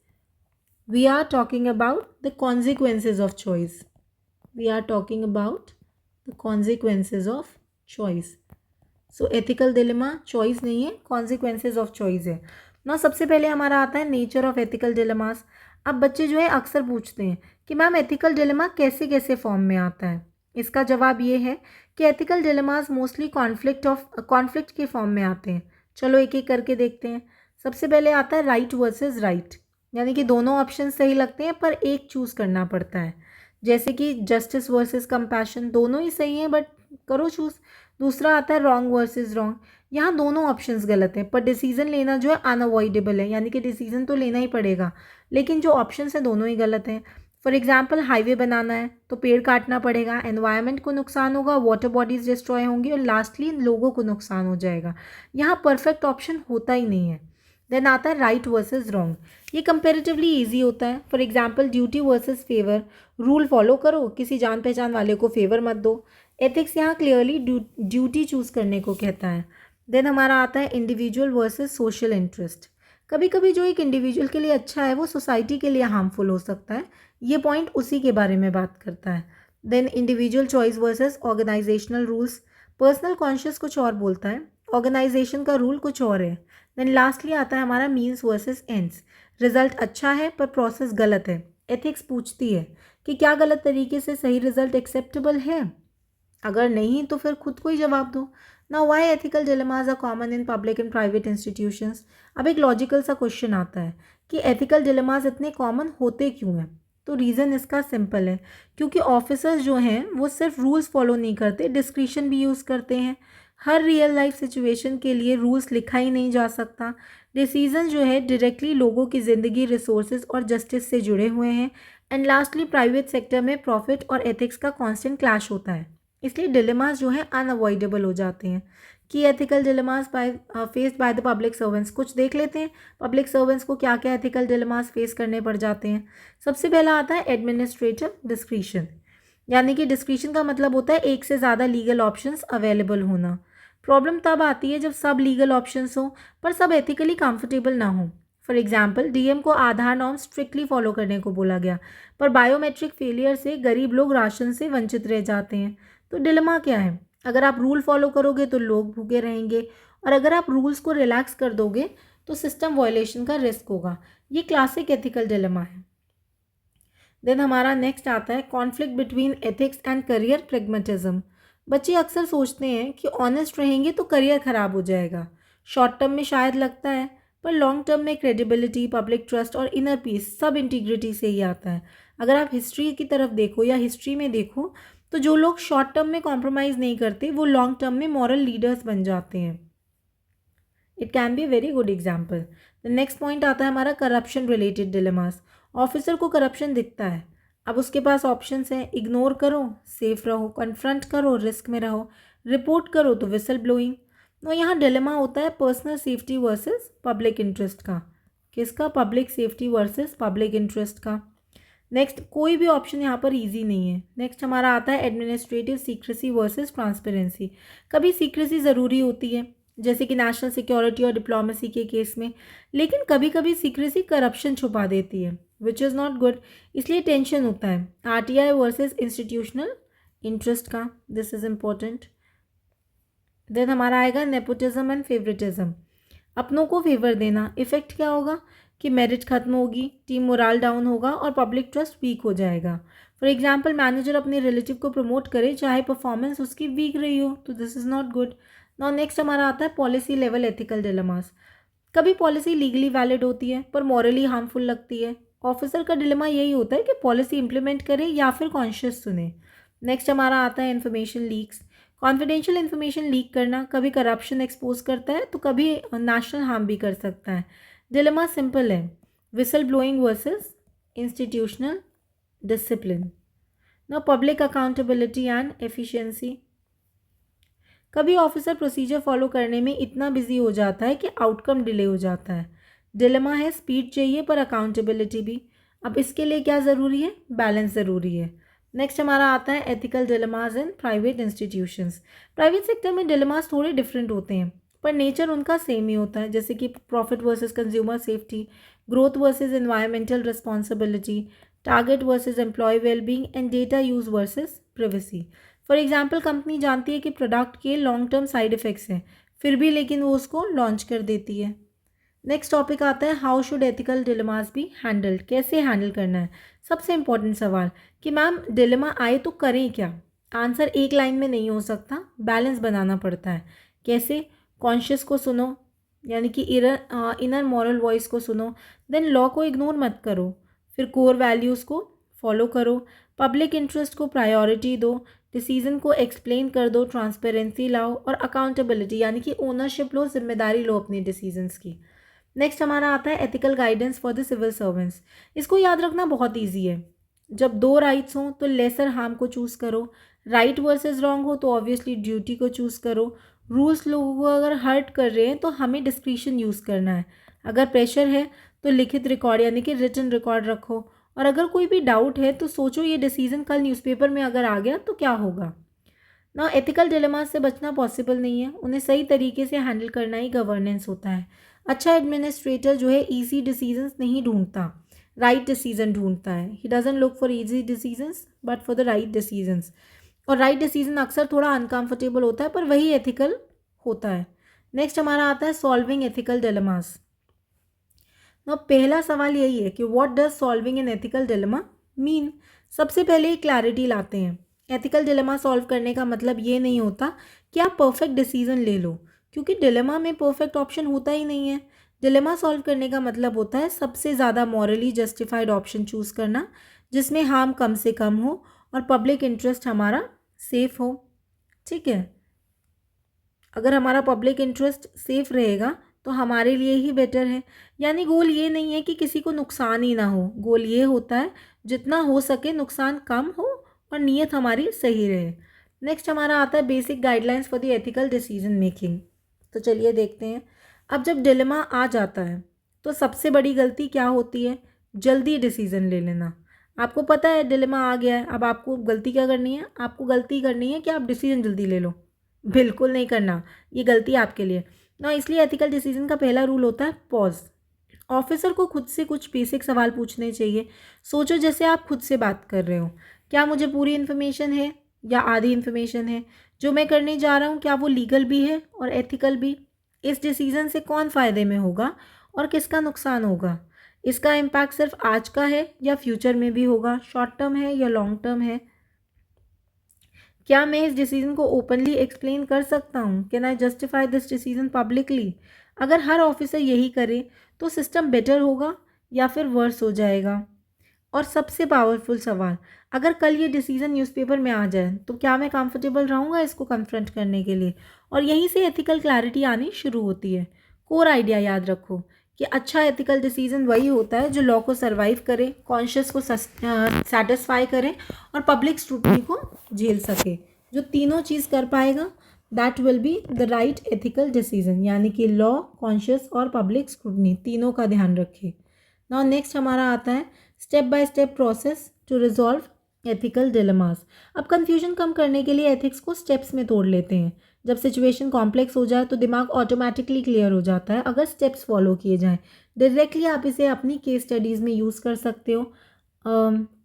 we are talking about the consequences of choice, we are talking about the consequences of choice. So ethical dilemma choice नहीं है, consequences of choice है ना। सबसे पहले हमारा आता है नेचर ऑफ एथिकल डिलेमास। अब बच्चे जो है अक्सर पूछते हैं कि मैम एथिकल डिलेमा कैसे कैसे फॉर्म में आता है। इसका जवाब ये है कि एथिकल डिलेमास मोस्टली कॉन्फ्लिक्ट के फॉर्म में आते हैं। चलो एक एक करके देखते हैं। सबसे पहले आता है राइट वर्सेस राइट, यानी कि दोनों ऑप्शन सही लगते हैं पर एक चूज़ करना पड़ता है। जैसे कि जस्टिस वर्सेस कंपैशन, दोनों ही सही हैं बट करो चूज़। दूसरा आता है रॉन्ग वर्सेस रॉन्ग, यहाँ दोनों ऑप्शंस गलत हैं पर डिसीजन लेना जो है अनअवॉइडेबल है, यानी कि डिसीजन तो लेना ही पड़ेगा लेकिन जो ऑप्शंस हैं दोनों ही गलत हैं। फॉर एग्जांपल हाईवे बनाना है तो पेड़ काटना पड़ेगा, एनवायरनमेंट को नुकसान होगा, वाटर बॉडीज डिस्ट्रॉय होंगी और लास्टली लोगों को नुकसान हो जाएगा। यहाँ परफेक्ट ऑप्शन होता ही नहीं है। देन आता है राइट वर्सेस रॉन्ग, ये कंपेरेटिवली ईजी होता है। For example duty versus favour, rule follow करो, किसी जान पहचान वाले को फेवर मत दो। एथिक्स यहाँ क्लियरली ड्यूटी चूज़ करने को कहता है। देन हमारा आता है इंडिविजुअल वर्सेस सोशल इंटरेस्ट। कभी कभी जो एक इंडिविजुअल के लिए अच्छा है वो सोसाइटी के लिए हार्मफुल हो सकता है, ये पॉइंट उसी के बारे में बात करता है। Then individual choice versus organisational rules, personal conscious कुछ और बोलता है, ऑर्गेनाइजेशन का रूल कुछ और है। देन लास्टली आता है हमारा मीन्स वर्सेस एंड्स, रिजल्ट अच्छा है पर प्रोसेस गलत है। एथिक्स पूछती है कि क्या गलत तरीके से सही रिजल्ट एक्सेप्टेबल है, अगर नहीं तो फिर खुद को ही जवाब दो। Now why ethical dilemmas are common in public and private institutions. अब एक लॉजिकल सा क्वेश्चन आता है कि एथिकल डिलेमास इतने कॉमन होते क्यों हैं। तो रीज़न इसका सिंपल है, क्योंकि ऑफिसर्स जो हैं वो सिर्फ रूल्स फॉलो नहीं करते, डिस्क्रिशन भी यूज़ करते हैं। हर रियल लाइफ सिचुएशन के लिए रूल्स लिखा ही नहीं जा सकता। डिसीजन जो है डायरेक्टली लोगों की ज़िंदगी, रिसोर्सेज और जस्टिस से जुड़े हुए हैं। एंड लास्टली प्राइवेट सेक्टर में प्रॉफिट और एथिक्स का कॉन्स्टेंट क्लैश होता है, इसलिए डिलेमास जो है अनअवॉइडेबल हो जाते हैं। कि ethical dilemmas faced by the public servants, कुछ देख लेते हैं पब्लिक सर्वेंट्स को क्या क्या एथिकल डिलेमास फेस करने पड़ जाते हैं। सबसे पहला आता है एडमिनिस्ट्रेटिव डिस्क्रिशन, यानी कि डिस्क्रिशन का मतलब होता है एक से ज़्यादा लीगल ऑप्शंस अवेलेबल होना। प्रॉब्लम तब आती है जब सब लीगल ऑप्शंस हो पर सब एथिकली कंफर्टेबल ना हो। फॉर एग्जाम्पल डीएम को आधार नॉर्म स्ट्रिक्टली फॉलो करने को बोला गया, पर बायोमेट्रिक फेलियर से गरीब लोग राशन से वंचित रह जाते हैं। तो डिलेमा क्या है? अगर आप रूल फॉलो करोगे तो लोग भूखे रहेंगे, और अगर आप रूल्स को रिलैक्स कर दोगे तो सिस्टम वायलेशन का रिस्क होगा। ये क्लासिक एथिकल डिलेमा है। देन हमारा नेक्स्ट आता है conflict between ethics and career pragmatism. बच्चे अक्सर सोचते हैं कि ऑनेस्ट रहेंगे तो करियर ख़राब हो जाएगा। शॉर्ट टर्म में शायद लगता है, पर लॉन्ग टर्म में क्रेडिबिलिटी, पब्लिक ट्रस्ट और इनर पीस सब इंटीग्रिटी से ही आता है। अगर आप हिस्ट्री की तरफ देखो या हिस्ट्री में देखो तो जो लोग शॉर्ट टर्म में कॉम्प्रोमाइज़ नहीं करते वो लॉन्ग टर्म में मॉरल लीडर्स बन जाते हैं। It can be a very good example. The next point आता है हमारा करप्शन रिलेटेड डिलेमास। ऑफिसर को करप्शन दिखता है, अब उसके पास ऑप्शंस हैं, इग्नोर करो सेफ रहो, कन्फ्रंट करो रिस्क में रहो, रिपोर्ट करो तो विसल ब्लोइंग। तो यहाँ डिलेमा होता है personal safety versus public interest का। किसका? Public safety versus public interest का। नेक्स्ट, कोई भी ऑप्शन यहाँ पर इजी नहीं है। नेक्स्ट हमारा आता है एडमिनिस्ट्रेटिव सीक्रेसी वर्सेस ट्रांसपेरेंसी। कभी सीक्रेसी ज़रूरी होती है, जैसे कि नेशनल सिक्योरिटी और डिप्लोमेसी के केस में, लेकिन कभी कभी सीक्रेसी करप्शन छुपा देती है, विच इज़ नॉट गुड। इसलिए टेंशन होता है आरटीआई वर्सेस इंस्टीट्यूशनल इंटरेस्ट का। This is important. देन हमारा आएगा नेपोटिज्म एंड फेवरेटिज्म। अपनों को फेवर देना, इफेक्ट क्या होगा कि मेरिट खत्म होगी, टीम मोराल डाउन होगा और पब्लिक ट्रस्ट वीक हो जाएगा। फॉर एग्जाम्पल मैनेजर अपने रिलेटिव को प्रमोट करे चाहे परफॉर्मेंस उसकी वीक रही हो, तो this is not good. Now next हमारा आता है पॉलिसी लेवल एथिकल डिलेमास। कभी पॉलिसी लीगली वैलिड होती है पर मॉरली हार्मफुल लगती है। ऑफिसर का डिलेमा यही होता है कि पॉलिसी इंप्लीमेंट करे या फिर कॉन्शियस सुने। नेक्स्ट हमारा आता है information leaks. Confidential information leak करना कभी करप्शन एक्सपोज करता है तो कभी नेशनल हार्म भी कर सकता है। डिलेमा सिंपल है, whistle blowing versus institutional discipline. Now public accountability and efficiency. कभी ऑफिसर प्रोसीजर फॉलो करने में इतना बिजी हो जाता है कि आउटकम डिले हो जाता है। डिलेमा है स्पीड चाहिए पर अकाउंटेबिलिटी भी। अब इसके लिए क्या ज़रूरी है? बैलेंस ज़रूरी है। नेक्स्ट हमारा आता है ethical dilemmas in private institutions. Private sector में डिलेमास थोड़े डिफरेंट होते हैं पर नेचर उनका सेम ही होता है, जैसे कि profit versus consumer safety, growth versus environmental responsibility, target versus employ wellbeing and data use versus privacy. For example company जानती है कि प्रोडक्ट के लॉन्ग टर्म साइड इफ़ेक्ट्स हैं, फिर भी लेकिन वो उसको लॉन्च कर देती है। नेक्स्ट टॉपिक आता है how should ethical dilemmas be handled. कैसे हैंडल करना है? सबसे इंपॉर्टेंट सवाल कि मैम डिलेमा आए तो करें क्या। आंसर एक लाइन में नहीं हो सकता, बैलेंस बनाना पड़ता है। कैसे? कॉन्शियस को सुनो, यानी कि इनर मॉरल वॉइस को सुनो, देन लॉ को इग्नोर मत करो, फिर कोर वैल्यूज़ को फॉलो करो, पब्लिक इंटरेस्ट को प्रायोरिटी दो, डिसीजन को एक्सप्लेन कर दो, ट्रांसपेरेंसी लाओ और अकाउंटेबिलिटी यानी कि ओनरशिप लो, जिम्मेदारी लो अपने डिसीजंस की। नेक्स्ट हमारा आता है ethical guidance for the civil servants. इसको याद रखना बहुत ईजी है। जब दो राइट्स हों तो लेसर हार्म को चूज़ करो, राइट वर्सेस रॉन्ग हो तो ऑब्वियसली ड्यूटी को चूज़ करो, रूल्स लोगों को अगर हर्ट कर रहे हैं तो हमें डिस्क्रिशन यूज़ करना है, अगर प्रेशर है तो लिखित रिकॉर्ड यानी कि रिटन रिकॉर्ड रखो, और अगर कोई भी डाउट है तो सोचो ये डिसीजन कल न्यूज़पेपर में अगर आ गया तो क्या होगा। ना एथिकल डिलेमास से बचना पॉसिबल नहीं है, उन्हें सही तरीके से हैंडल करना ही गवर्नेंस होता है। अच्छा एडमिनिस्ट्रेटर जो है ईजी डिसीजंस नहीं ढूंढता, राइट डिसीजन ढूंढता है। He doesn't look for easy decisions but for the right decisions. और राइट डिसीजन अक्सर थोड़ा अनकंफर्टेबल होता है पर वही एथिकल होता है। नेक्स्ट हमारा आता है सॉल्विंग एथिकल डिलेमास। ना पहला सवाल यही है कि what does solving an ethical dilemma mean. सबसे पहले क्लैरिटी लाते हैं। एथिकल डिलेमा सॉल्व करने का मतलब ये नहीं होता कि आप परफेक्ट डिसीजन ले लो, क्योंकि डिलेमा में परफेक्ट ऑप्शन होता ही नहीं है। डिलेमा सॉल्व करने का मतलब होता है सबसे ज़्यादा मॉरली जस्टिफाइड ऑप्शन चूज़ करना, जिसमें हार्म कम से कम हो और पब्लिक इंटरेस्ट हमारा सेफ हो। ठीक है, अगर हमारा पब्लिक इंटरेस्ट सेफ रहेगा तो हमारे लिए ही बेटर है। यानी गोल ये नहीं है कि किसी को नुकसान ही ना हो, गोल ये होता है जितना हो सके नुकसान कम हो और नीयत हमारी सही रहे। नेक्स्ट हमारा आता है basic guidelines for the ethical decision making. तो चलिए देखते हैं। अब जब डिलेमा आ जाता है तो सबसे बड़ी गलती क्या होती है? जल्दी डिसीजन ले लेना। आपको पता है डिलेमा आ गया है, अब आपको गलती क्या करनी है? आपको गलती करनी है कि आप डिसीजन जल्दी ले लो। बिल्कुल नहीं करना, ये गलती आपके लिए ना। इसलिए एथिकल डिसीजन का पहला रूल होता है पॉज। ऑफिसर को खुद से कुछ बेसिक सवाल पूछने चाहिए। सोचो जैसे आप खुद से बात कर रहे हो, क्या मुझे पूरी इन्फॉर्मेशन है या आधी इन्फॉर्मेशन है? जो मैं करने जा रहा हूँ क्या वो लीगल भी है और एथिकल भी? इस डिसीज़न से कौन फ़ायदे में होगा और किसका नुकसान होगा? इसका इम्पैक्ट सिर्फ आज का है या फ्यूचर में भी होगा? शॉर्ट टर्म है या लॉन्ग टर्म है? क्या मैं इस डिसीजन को ओपनली एक्सप्लेन कर सकता हूँ? Can I justify this decision publicly? अगर हर ऑफिसर यही करे तो सिस्टम बेटर होगा या फिर वर्स हो जाएगा? और सबसे पावरफुल सवाल, अगर कल ये डिसीजन न्यूज़पेपर में आ जाए तो क्या मैं कंफर्टेबल रहूँगा इसको कन्फ्रंट करने के लिए? और यहीं से एथिकल क्लैरिटी आनी शुरू होती है। कोर आइडिया याद रखो कि अच्छा एथिकल डिसीजन वही होता है जो लॉ को सर्वाइव करे, कॉन्शियस को सेटिस्फाई करे और पब्लिक स्क्रूटनी को झेल सके। जो तीनों चीज़ कर पाएगा that will be the right ethical decision, यानी कि लॉ, कॉन्शियस और पब्लिक स्क्रूटनी तीनों का ध्यान रखे। नाउ नेक्स्ट हमारा आता है step by step process to resolve ethical dilemmas. अब कंफ्यूजन कम करने के लिए एथिक्स को स्टेप्स में तोड़ लेते हैं। जब सिचुएशन कॉम्प्लेक्स हो जाए तो दिमाग ऑटोमेटिकली क्लियर हो जाता है अगर स्टेप्स फॉलो किए जाएं। डायरेक्टली आप इसे अपनी केस स्टडीज़ में यूज़ कर सकते हो।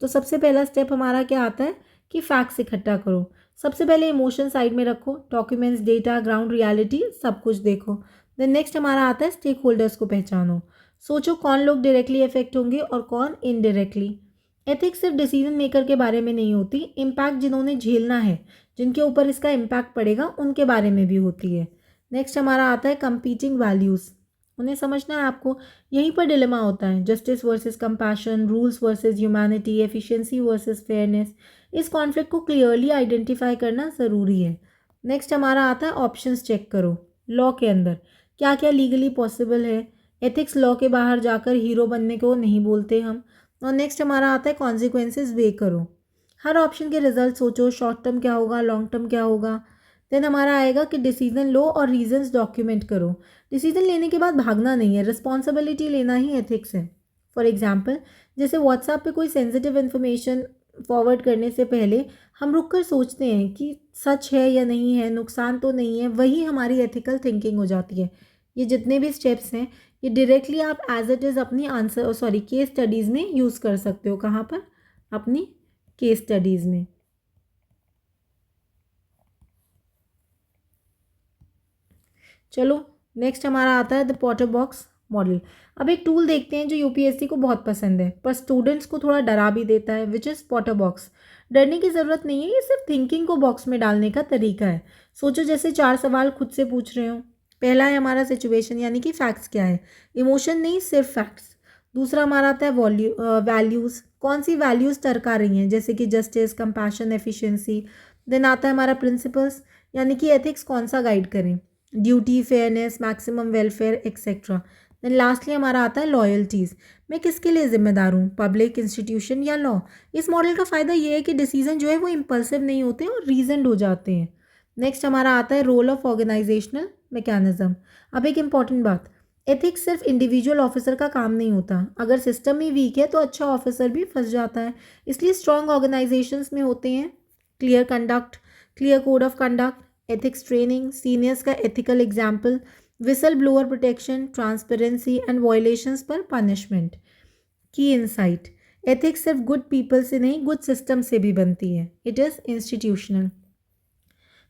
तो सबसे पहला स्टेप हमारा क्या आता है कि फैक्ट्स इकट्ठा करो। सबसे पहले इमोशन साइड में रखो, डॉक्यूमेंट्स, डेटा, ग्राउंड रियलिटी सब कुछ देखो। देन नेक्स्ट हमारा आता है स्टेक होल्डर्स को पहचानो। सोचो कौन लोग डायरेक्टली इफेक्ट होंगे और कौन इनडायरेक्टली। एथिक्स सिर्फ डिसीजन मेकर के बारे में नहीं होती, इम्पैक्ट जिन्होंने झेलना है, जिनके ऊपर इसका इम्पैक्ट पड़ेगा, उनके बारे में भी होती है। नेक्स्ट हमारा आता है कंपीटिंग वैल्यूज़, उन्हें समझना है आपको। यहीं पर डिलेमा होता है, justice versus compassion, rules versus humanity, efficiency versus fairness. इस कॉन्फ्लिक्ट को क्लियरली आइडेंटिफाई करना ज़रूरी है। नेक्स्ट हमारा आता है ऑप्शंस चेक करो। लॉ के अंदर क्या क्या लीगली पॉसिबल है। एथिक्स लॉ के बाहर जाकर हीरो बनने को नहीं बोलते हम। और नेक्स्ट हमारा आता है कॉन्सिक्वेंसेस वे करो। हर ऑप्शन के रिजल्ट सोचो, शॉर्ट टर्म क्या होगा, लॉन्ग टर्म क्या होगा। देन हमारा आएगा कि डिसीजन लो और रीजंस डॉक्यूमेंट करो। डिसीजन लेने के बाद भागना नहीं है, रिस्पॉन्सिबिलिटी लेना ही एथिक्स है। फॉर एग्जाम्पल, जैसे व्हाट्सएप पे कोई सेंसिटिव इन्फॉर्मेशन फॉरवर्ड करने से पहले हम रुक कर सोचते हैं कि सच है या नहीं है, नुकसान तो नहीं है, वही हमारी एथिकल थिंकिंग हो जाती है। ये जितने भी स्टेप्स हैं ये डायरेक्टली आप एज इट इज़ अपनी केस स्टडीज़ में यूज़ कर सकते हो। कहाँ पर? अपनी केस स्टडीज़ में। चलो नेक्स्ट हमारा आता है द पॉटर बॉक्स मॉडल। अब एक टूल देखते हैं जो यूपीएससी को बहुत पसंद है पर स्टूडेंट्स को थोड़ा डरा भी देता है, विच इज़ पॉटर बॉक्स। डरने की ज़रूरत नहीं है, ये सिर्फ थिंकिंग को बॉक्स में डालने का तरीका है। सोचो जैसे 4 सवाल खुद से पूछ रहे हो। पहला है हमारा सिचुएशन, यानी कि फैक्ट्स क्या है, इमोशन नहीं सिर्फ फैक्ट्स। दूसरा हमारा आता है वैल्यूज़, कौन सी वैल्यूज़ टरका रही हैं, जैसे कि जस्टिस, कंपैशन, एफिशिएंसी। देन आता है हमारा प्रिंसिपल्स, यानी कि एथिक्स कौन सा गाइड करें, duty, fairness, maximum welfare etcetera. Then lastly हमारा आता है लॉयल्टीज़, मैं किसके लिए जिम्मेदार हूँ, पब्लिक, इंस्टीट्यूशन या लॉ। इस मॉडल का फ़ायदा ये है कि डिसीजन जो है वो इम्पल्सिव नहीं होते और रीजनड हो जाते हैं। नेक्स्ट हमारा आता है रोल ऑफ ऑर्गेनाइजेशनल मैकेनिज्म। अब एक इम्पॉर्टेंट बात, एथिक्स सिर्फ इंडिविजुअल ऑफिसर का काम नहीं होता, अगर सिस्टम ही वीक है तो अच्छा ऑफिसर भी फंस जाता है। इसलिए स्ट्रॉन्ग ऑर्गेनाइजेशंस में होते हैं clear conduct, clear code of conduct, ethics training, seniors का ethical example, whistle blower protection, transparency and violations पर पनिशमेंट। की इंसाइट, एथिक्स सिर्फ गुड पीपल से नहीं गुड सिस्टम से भी बनती है, it is institutional.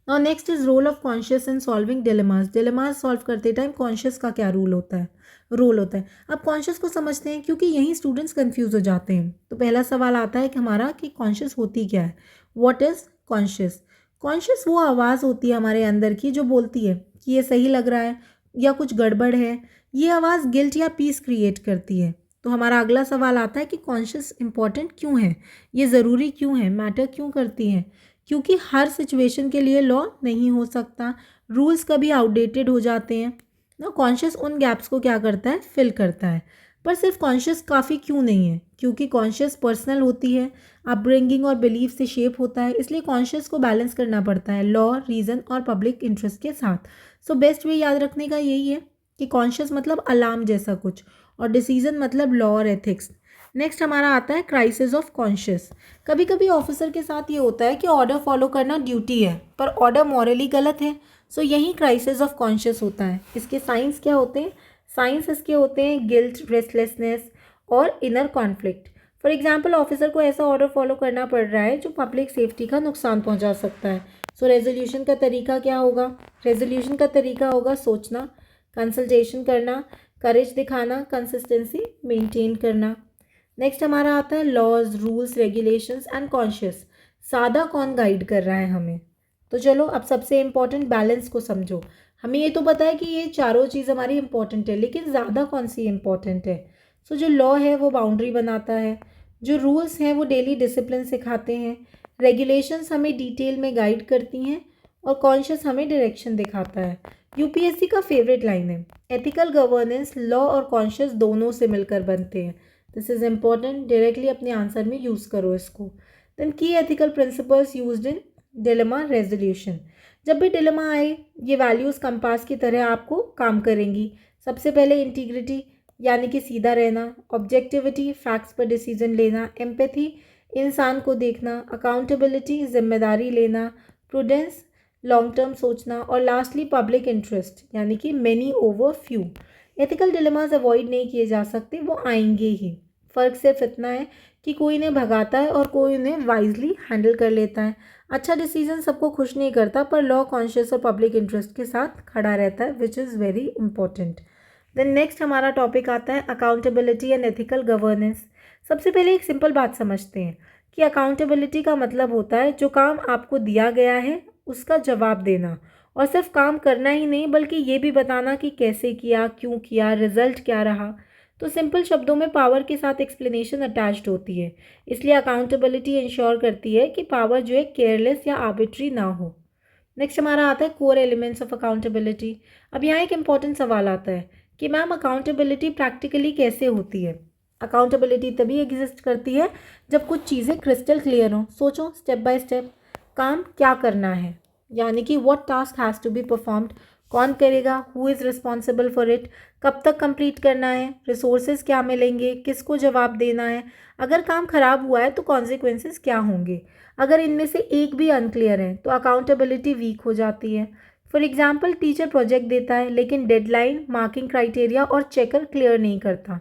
Now next is role of conscious in solving dilemmas. Dilemmas solve करते टाइम कॉन्शियस का क्या रोल होता है। अब कॉन्शियस को समझते हैं क्योंकि यहीं स्टूडेंट्स कंफ्यूज हो जाते हैं। तो पहला सवाल आता है कि हमारा कि कॉन्शियस होती क्या है, व्हाट इज़ कॉन्शियस। कॉन्शियस वो आवाज़ होती है हमारे अंदर की जो बोलती है कि ये सही लग रहा है या कुछ गड़बड़ है। ये आवाज़ गिल्ट या पीस क्रिएट करती है। तो हमारा अगला सवाल आता है कि कॉन्शियस इंपॉर्टेंट क्यों है, ये ज़रूरी क्यों है, मैटर क्यों करती है। क्योंकि हर सिचुएशन के लिए लॉ नहीं हो सकता, रूल्स कभी आउटडेटेड हो जाते हैं ना। कॉन्शियस उन गैप्स को क्या करता है, फिल करता है। पर सिर्फ कॉन्शियस काफ़ी क्यों नहीं है, क्योंकि कॉन्शियस पर्सनल होती है, अपब्रिंगिंग और बिलीफ से शेप होता है। इसलिए कॉन्शियस को बैलेंस करना पड़ता है लॉ, रीज़न और पब्लिक इंटरेस्ट के साथ। सो बेस्ट वे याद रखने का यही है कि कॉन्शियस मतलब अलार्म जैसा कुछ और डिसीजन मतलब लॉ और एथिक्स। नेक्स्ट हमारा आता है क्राइसिस ऑफ कॉन्शियस। कभी कभी ऑफिसर के साथ ये होता है कि ऑर्डर फॉलो करना ड्यूटी है पर ऑर्डर मॉरली गलत है। सो यही क्राइसिस ऑफ कॉन्शियस होता है। इसके साइंस क्या होते हैं, साइंस इसके होते हैं गिल्ट, रेस्टलेसनेस और inner conflict. For example, officer को ऐसा ऑर्डर फॉलो करना पड़ रहा है जो पब्लिक सेफ्टी का नुकसान पहुंचा सकता है। सो रेजोल्यूशन का तरीका क्या होगा? रेजोल्यूशन का तरीका होगा सोचना, कंसल्टेशन करना, करेज दिखाना, कंसिस्टेंसी मेंटेन करना। नेक्स्ट हमारा आता है laws, rules, regulations and conscious. सादा कौन गाइड कर रहा है हमें? तो चलो अब सबसे इम्पोर्टेंट बैलेंस को समझो। हमें ये तो पता है कि ये चारों चीज़ हमारी इंपॉर्टेंट है, लेकिन ज़्यादा कौन सी इंपॉर्टेंट है? सो जो लॉ है वो बाउंड्री बनाता है, जो रूल्स हैं वो डेली डिसिप्लिन सिखाते हैं, रेगुलेशंस हमें डिटेल में गाइड करती हैं और कॉन्शियस हमें डायरेक्शन दिखाता है। यूपीएससी का फेवरेट लाइन है, एथिकल गवर्नेंस लॉ और कॉन्शियस दोनों से मिलकर बनते हैं। दिस इज इम्पॉर्टेंट, डायरेक्टली अपने आंसर में यूज़ करो इसको। देन की ethical principles used in dilemma resolution. जब भी डिलेमा आए ये वैल्यूज़ कंपास की तरह आपको काम करेंगी। सबसे पहले इंटीग्रिटी यानी कि सीधा रहना, ऑब्जेक्टिविटी फैक्ट्स पर डिसीजन लेना, एम्पैथी इंसान को देखना, अकाउंटेबिलिटी जिम्मेदारी लेना, प्रूडेंस लॉन्ग टर्म सोचना और लास्टली पब्लिक इंटरेस्ट यानी कि many over few. Ethical dilemmas avoid नहीं किए जा सकते, वो आएंगे ही। फ़र्क सिर्फ इतना है कि कोई इन्हें भगाता है और कोई इन्हें वाइजली हैंडल कर लेता है। अच्छा डिसीजन सबको खुश नहीं करता, पर लॉ कॉन्शियस और पब्लिक इंटरेस्ट के साथ खड़ा रहता है, which is very important. Then next हमारा टॉपिक आता है अकाउंटेबिलिटी एंड एथिकल गवर्नेंस। सबसे पहले एक सिंपल बात समझते हैं कि अकाउंटेबिलिटी का मतलब होता है जो काम आपको दिया गया है उसका जवाब देना, और सिर्फ काम करना ही नहीं बल्कि ये भी बताना कि कैसे किया, क्यों किया, रिजल्ट क्या रहा। तो सिंपल शब्दों में पावर के साथ एक्सप्लेनेशन अटैच्ड होती है, इसलिए अकाउंटेबिलिटी इंश्योर करती है कि पावर जो है केयरलेस या आर्बिट्री ना हो। नेक्स्ट हमारा आता है कोर एलिमेंट्स ऑफ अकाउंटेबिलिटी। अब यहाँ एक इंपॉर्टेंट सवाल आता है कि मैम अकाउंटेबिलिटी प्रैक्टिकली कैसे होती है? अकाउंटेबिलिटी तभी एग्जिस्ट करती है जब कुछ चीज़ें क्रिस्टल क्लियर हों। सोचो स्टेप बाय स्टेप, काम क्या करना है, यानी कि what task has to be performed, कौन करेगा, who is responsible for it, कब तक कंप्लीट करना है, रिसोर्सेज क्या मिलेंगे, किसको जवाब देना है, अगर काम खराब हुआ है तो कॉन्सिक्वेंसेस क्या होंगे। अगर इनमें से एक भी अनक्लियर है तो अकाउंटेबिलिटी वीक हो जाती है। फॉर एग्जाम्पल, टीचर प्रोजेक्ट देता है लेकिन डेडलाइन, मार्किंग क्राइटेरिया और चेकर क्लियर नहीं करता,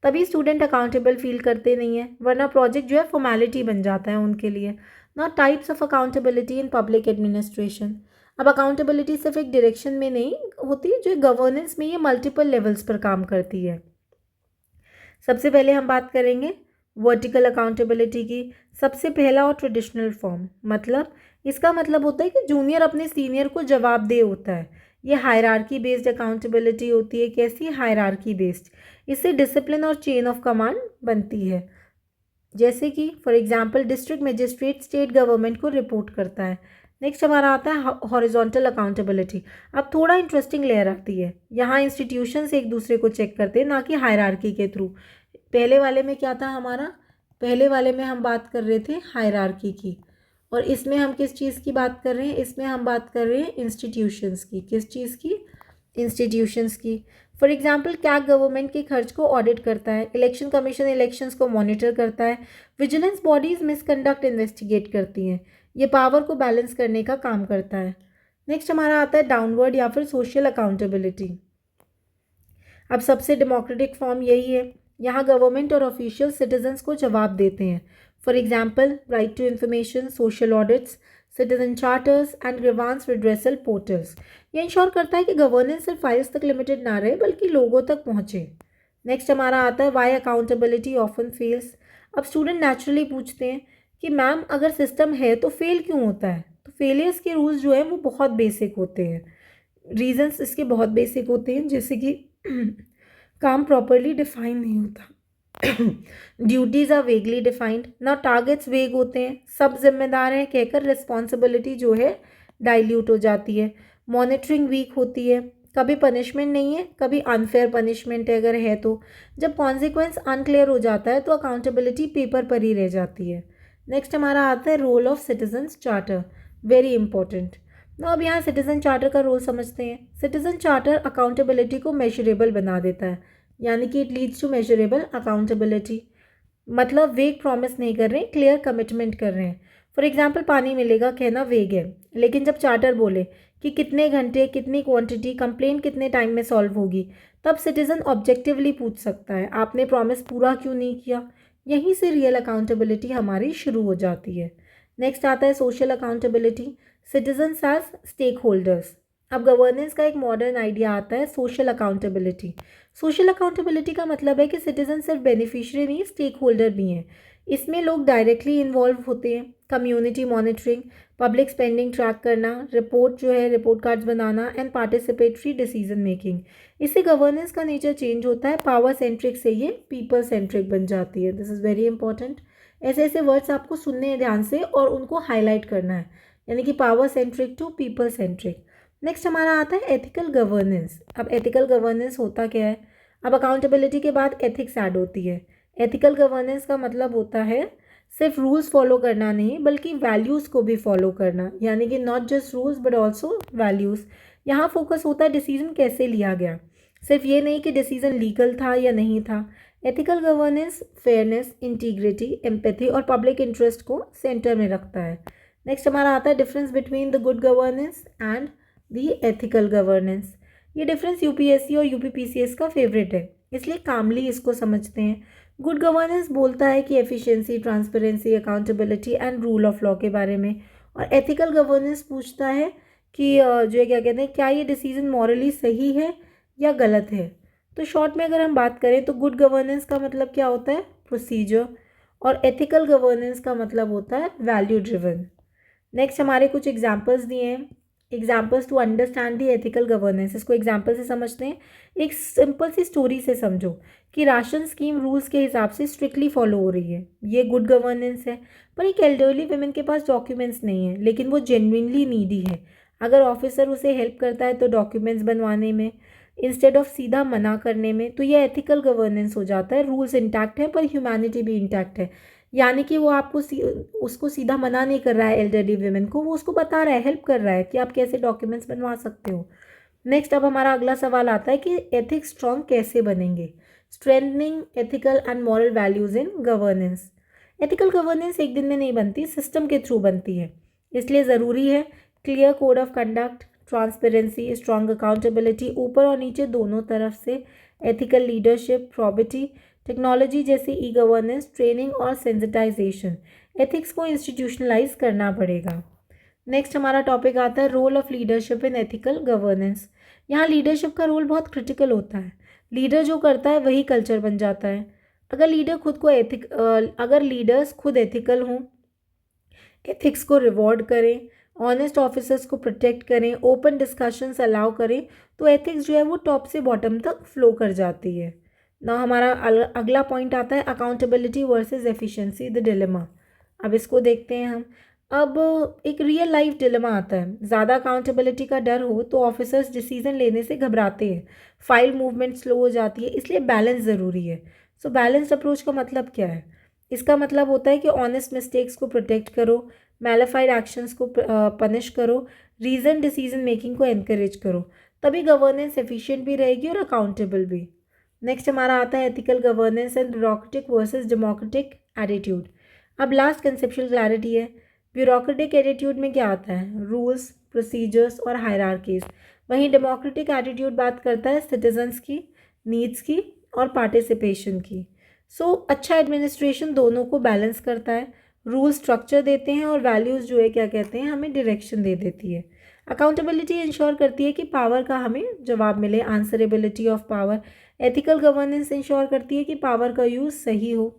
तभी स्टूडेंट अकाउंटेबल फील करते नहीं है, वरना प्रोजेक्ट जो है फॉर्मेलिटी बन जाता है उनके लिए। Now types of accountability in public administration. अब अकाउंटेबिलिटी सिर्फ एक डायरेक्शन में नहीं होती, जो गवर्नेंस में ये मल्टीपल लेवल्स पर काम करती है। सबसे पहले हम बात करेंगे वर्टिकल अकाउंटेबिलिटी की। सबसे पहला और ट्रेडिशनल फॉर्म, मतलब इसका मतलब होता है कि जूनियर अपने सीनियर को जवाबदेह होता है। ये हायरार्की बेस्ड अकाउंटेबिलिटी होती है। कैसी? Hierarchy based. इससे डिसिप्लिन और चेन ऑफ कमांड बनती है। जैसे कि for example district magistrate state government को रिपोर्ट करता है। नेक्स्ट हमारा आता है हॉरिजॉन्टल अकाउंटेबिलिटी। अब थोड़ा इंटरेस्टिंग लेयर आती है। यहाँ इंस्टीट्यूशंस एक दूसरे को चेक करते हैं, ना कि हायरार्की के थ्रू। पहले वाले में क्या था हमारा? पहले वाले में हम बात कर रहे थे हायरार्की की, और इसमें हम किस चीज़ की बात कर रहे हैं? इसमें हम बात कर रहे हैं इंस्टीट्यूशंस की। किस चीज़ की? इंस्टीट्यूशंस की। फॉर एग्जांपल, क्या गवर्नमेंट के खर्च को ऑडिट करता है, इलेक्शन कमीशन इलेक्शंस को मॉनिटर करता है, विजिलेंस बॉडीज़ मिसकंडक्ट इन्वेस्टिगेट करती हैं। ये पावर को बैलेंस करने का काम करता है। नेक्स्ट हमारा आता है डाउनवर्ड या फिर सोशल अकाउंटेबिलिटी। अब सबसे डेमोक्रेटिक फॉर्म यही है। यहाँ गवर्नमेंट और ऑफिशियल सिटीजन्स को जवाब देते हैं। For example, right to information, social audits, citizen charters and grievance redressal portals. ये इंश्योर करता है कि गवर्नेंस सिर्फ फाइल्स तक लिमिटेड ना रहे बल्कि लोगों तक पहुँचे। नेक्स्ट हमारा आता है वाई अकाउंटेबिलिटी ऑफन फेल्स। अब स्टूडेंट नेचुरली पूछते हैं कि मैम अगर सिस्टम है तो फेल क्यों होता है? तो फेलियर्स के रूल्स जो हैं वो बहुत बेसिक होते हैं। रीजंस इसके बहुत बेसिक होते हैं, जैसे कि काम प्रॉपरली डिफाइन नहीं होता, ड्यूटीज़ आर वेगली डिफाइंड ना, टारगेट्स वेग होते हैं, सब जिम्मेदार हैं कहकर रिस्पॉन्सिबिलिटी जो है डाइल्यूट हो जाती है, मॉनिटरिंग वीक होती है, कभी पनिशमेंट नहीं है, कभी अनफेयर पनिशमेंट अगर है तो, जब कॉन्सिक्वेंस अनक्लियर हो जाता है तो अकाउंटेबिलिटी पेपर पर ही रह जाती है। नेक्स्ट हमारा आता है role of citizens charter, very important. अब यहाँ सिटीजन चार्टर का रोल समझते हैं। सिटीजन चार्टर अकाउंटेबिलिटी को मेजरेबल बना देता है, यानी कि it leads to measurable accountability. मतलब वेग प्रॉमिस नहीं कर रहे हैं, क्लियर कमिटमेंट कर रहे हैं। फॉर एग्जाम्पल, पानी मिलेगा कहना वेग है, लेकिन जब चार्टर बोले कि कितने घंटे, कितनी क्वांटिटी, कंप्लेंट कितने टाइम में सॉल्व होगी, तब सिटीजन ऑब्जेक्टिवली पूछ सकता है आपने प्रॉमिस पूरा क्यों नहीं किया। यहीं से रियल अकाउंटेबिलिटी हमारी शुरू हो जाती है। नेक्स्ट आता है social accountability, citizens as stakeholders. अब गवर्नेंस का एक मॉडर्न आइडिया आता है सोशल अकाउंटेबिलिटी। सोशल अकाउंटेबिलिटी का मतलब है कि सिटीजन सिर्फ बेनिफिशियरी नहीं, स्टेक होल्डर भी हैं। इसमें लोग डायरेक्टली इन्वॉल्व होते हैं। Community monitoring, public spending track करना, रिपोर्ट जो है report cards banana and participatory decision making. इससे गवर्नेंस का नेचर चेंज होता है, पावर सेंट्रिक से ये पीपल सेंट्रिक बन जाती है। This is very important. ऐसे ऐसे वर्ड्स आपको सुनने हैं ध्यान से और उनको हाईलाइट करना है, यानी कि power centric to people centric. Next हमारा आता है एथिकल गवर्नेंस। अब एथिकल गवर्नेंस होता क्या है? अब अकाउंटेबिलिटी के बाद एथिक्स ऐड होती है। एथिकल गवर्नेंस का मतलब होता है सिर्फ रूल्स फॉलो करना नहीं, बल्कि वैल्यूज़ को भी फॉलो करना, यानी कि not just rules but also values. यहाँ फोकस होता है डिसीजन कैसे लिया गया, सिर्फ ये नहीं कि डिसीजन लीगल था या नहीं था। Ethical governance fairness, integrity, empathy और पब्लिक इंटरेस्ट को सेंटर में रखता है। नेक्स्ट हमारा आता है difference between the good governance and the ethical governance. ये डिफरेंस यूपीएससी और यूपीपीसीएस का फेवरेट है, इसलिए कामली इसको समझते हैं। गुड गवर्नेंस बोलता है कि efficiency, transparency, accountability and rule of law के बारे में, और एथिकल गवर्नेंस पूछता है कि जो है क्या कहते हैं, क्या ये डिसीजन मॉरली सही है या गलत है। तो शॉर्ट में अगर हम बात करें तो गुड गवर्नेंस का मतलब क्या होता है? प्रोसीजर। और एथिकल गवर्नेंस का मतलब होता है वैल्यू ड्रिवन। नेक्स्ट हमारे कुछ एग्जाम्पल्स दिए हैं, examples to understand the ethical governance. इसको एग्जाम्पल से समझते हैं। एक सिंपल सी स्टोरी से समझो कि राशन स्कीम रूल्स के हिसाब से स्ट्रिक्टली फॉलो हो रही है, ये गुड गवर्नेंस है। पर एक एल्डरली वुमेन के पास डॉक्यूमेंट्स नहीं है, लेकिन वो जेन्युइनली नीडी है। अगर ऑफिसर उसे हेल्प करता है तो डॉक्यूमेंट्स बनवाने में, इंस्टेड ऑफ सीधा मना करने में, तो ये एथिकल गवर्नेंस हो जाता है। रूल्स इंटैक्ट है पर ह्यूमैनिटी भी इंटैक्ट है, यानी कि वो आपको उसको सीधा मना नहीं कर रहा है एल्डरली वुमेन को, वो उसको बता रहा है, हेल्प कर रहा है कि आप कैसे डॉक्यूमेंट्स बनवा सकते हो। नेक्स्ट अब हमारा अगला सवाल आता है कि एथिक्स स्ट्रॉन्ग कैसे बनेंगे। Strengthening ethical and moral values in governance. Ethical governance एक दिन में नहीं बनती, सिस्टम के थ्रू बनती है। इसलिए ज़रूरी है clear code of conduct, transparency, strong accountability, ऊपर और नीचे दोनों तरफ से, एथिकल लीडरशिप, प्रॉबिटी, टेक्नोलॉजी जैसे ई गवर्नेंस, ट्रेनिंग और सेंसिटाइजेशन। एथिक्स को इंस्टीट्यूशनलाइज करना पड़ेगा। नेक्स्ट हमारा टॉपिक आता है role of leadership in ethical governance. यहाँ लीडरशिप का रोल बहुत क्रिटिकल होता है। लीडर जो करता है वही कल्चर बन जाता है। अगर लीडर्स खुद एथिकल हों, एथिक्स को रिवॉर्ड करें, ऑनेस्ट ऑफिसर्स को प्रोटेक्ट करें, ओपन डिस्कशंस अलाउ करें, तो एथिक्स जो है वो टॉप से बॉटम तक फ्लो कर जाती है ना। हमारा अगला पॉइंट आता है accountability versus efficiency, the dilemma. अब इसको देखते हैं हम। अब एक रियल लाइफ डिलेमा आता है। ज़्यादा अकाउंटेबिलिटी का डर हो तो ऑफिसर्स डिसीजन लेने से घबराते हैं, फाइल मूवमेंट स्लो हो जाती है, इसलिए बैलेंस ज़रूरी है। सो बैलेंस्ड अप्रोच का मतलब क्या है? इसका मतलब होता है कि ऑनेस्ट मिस्टेक्स को प्रोटेक्ट करो, मैलिफाइड एक्शंस को पनिश करो, रीजन डिसीजन मेकिंग को एनकरेज करो, तभी गवर्नेंस एफिशिएंट भी रहेगी और अकाउंटेबल भी। नेक्स्ट हमारा आता है ethical governance and bureaucratic versus democratic attitude. अब लास्ट कंसेप्चुअल क्लैरिटी है। ब्यूरोक्रेटिक एटीट्यूड में क्या आता है? रूल्स, प्रोसीजर्स और हायरार्कीज। वहीं डेमोक्रेटिक एटीट्यूड बात करता है सिटीजन्स की, नीड्स की और पार्टिसिपेशन की। अच्छा एडमिनिस्ट्रेशन दोनों को बैलेंस करता है। रूल स्ट्रक्चर देते हैं और वैल्यूज़ जो है क्या कहते हैं, हमें डायरेक्शन दे देती है। अकाउंटेबिलिटी इंश्योर करती है कि पावर का हमें जवाब मिले, answerability of power. Ethical governance ensure करती है कि पावर का यूज़ सही हो।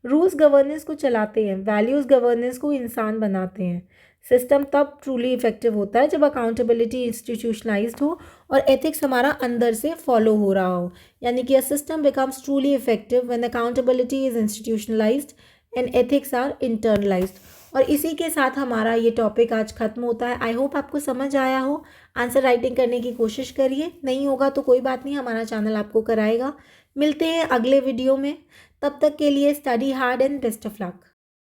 रूल्स गवर्नेंस को चलाते हैं, वैल्यूज़ गवर्नेंस को इंसान बनाते हैं। सिस्टम तब ट्रूली इफेक्टिव होता है जब अकाउंटेबिलिटी इंस्टीट्यूशनलाइज्ड हो और एथिक्स हमारा अंदर से फॉलो हो रहा हो, यानी कि a system becomes truly effective when accountability is institutionalized and ethics are internalized. और इसी के साथ हमारा ये टॉपिक आज खत्म होता है। आई होप आपको समझ आया हो। आंसर राइटिंग करने की कोशिश करिए, नहीं होगा तो कोई बात नहीं, हमारा चैनल आपको कराएगा। मिलते हैं अगले वीडियो में, तब तक के लिए study hard and best of luck.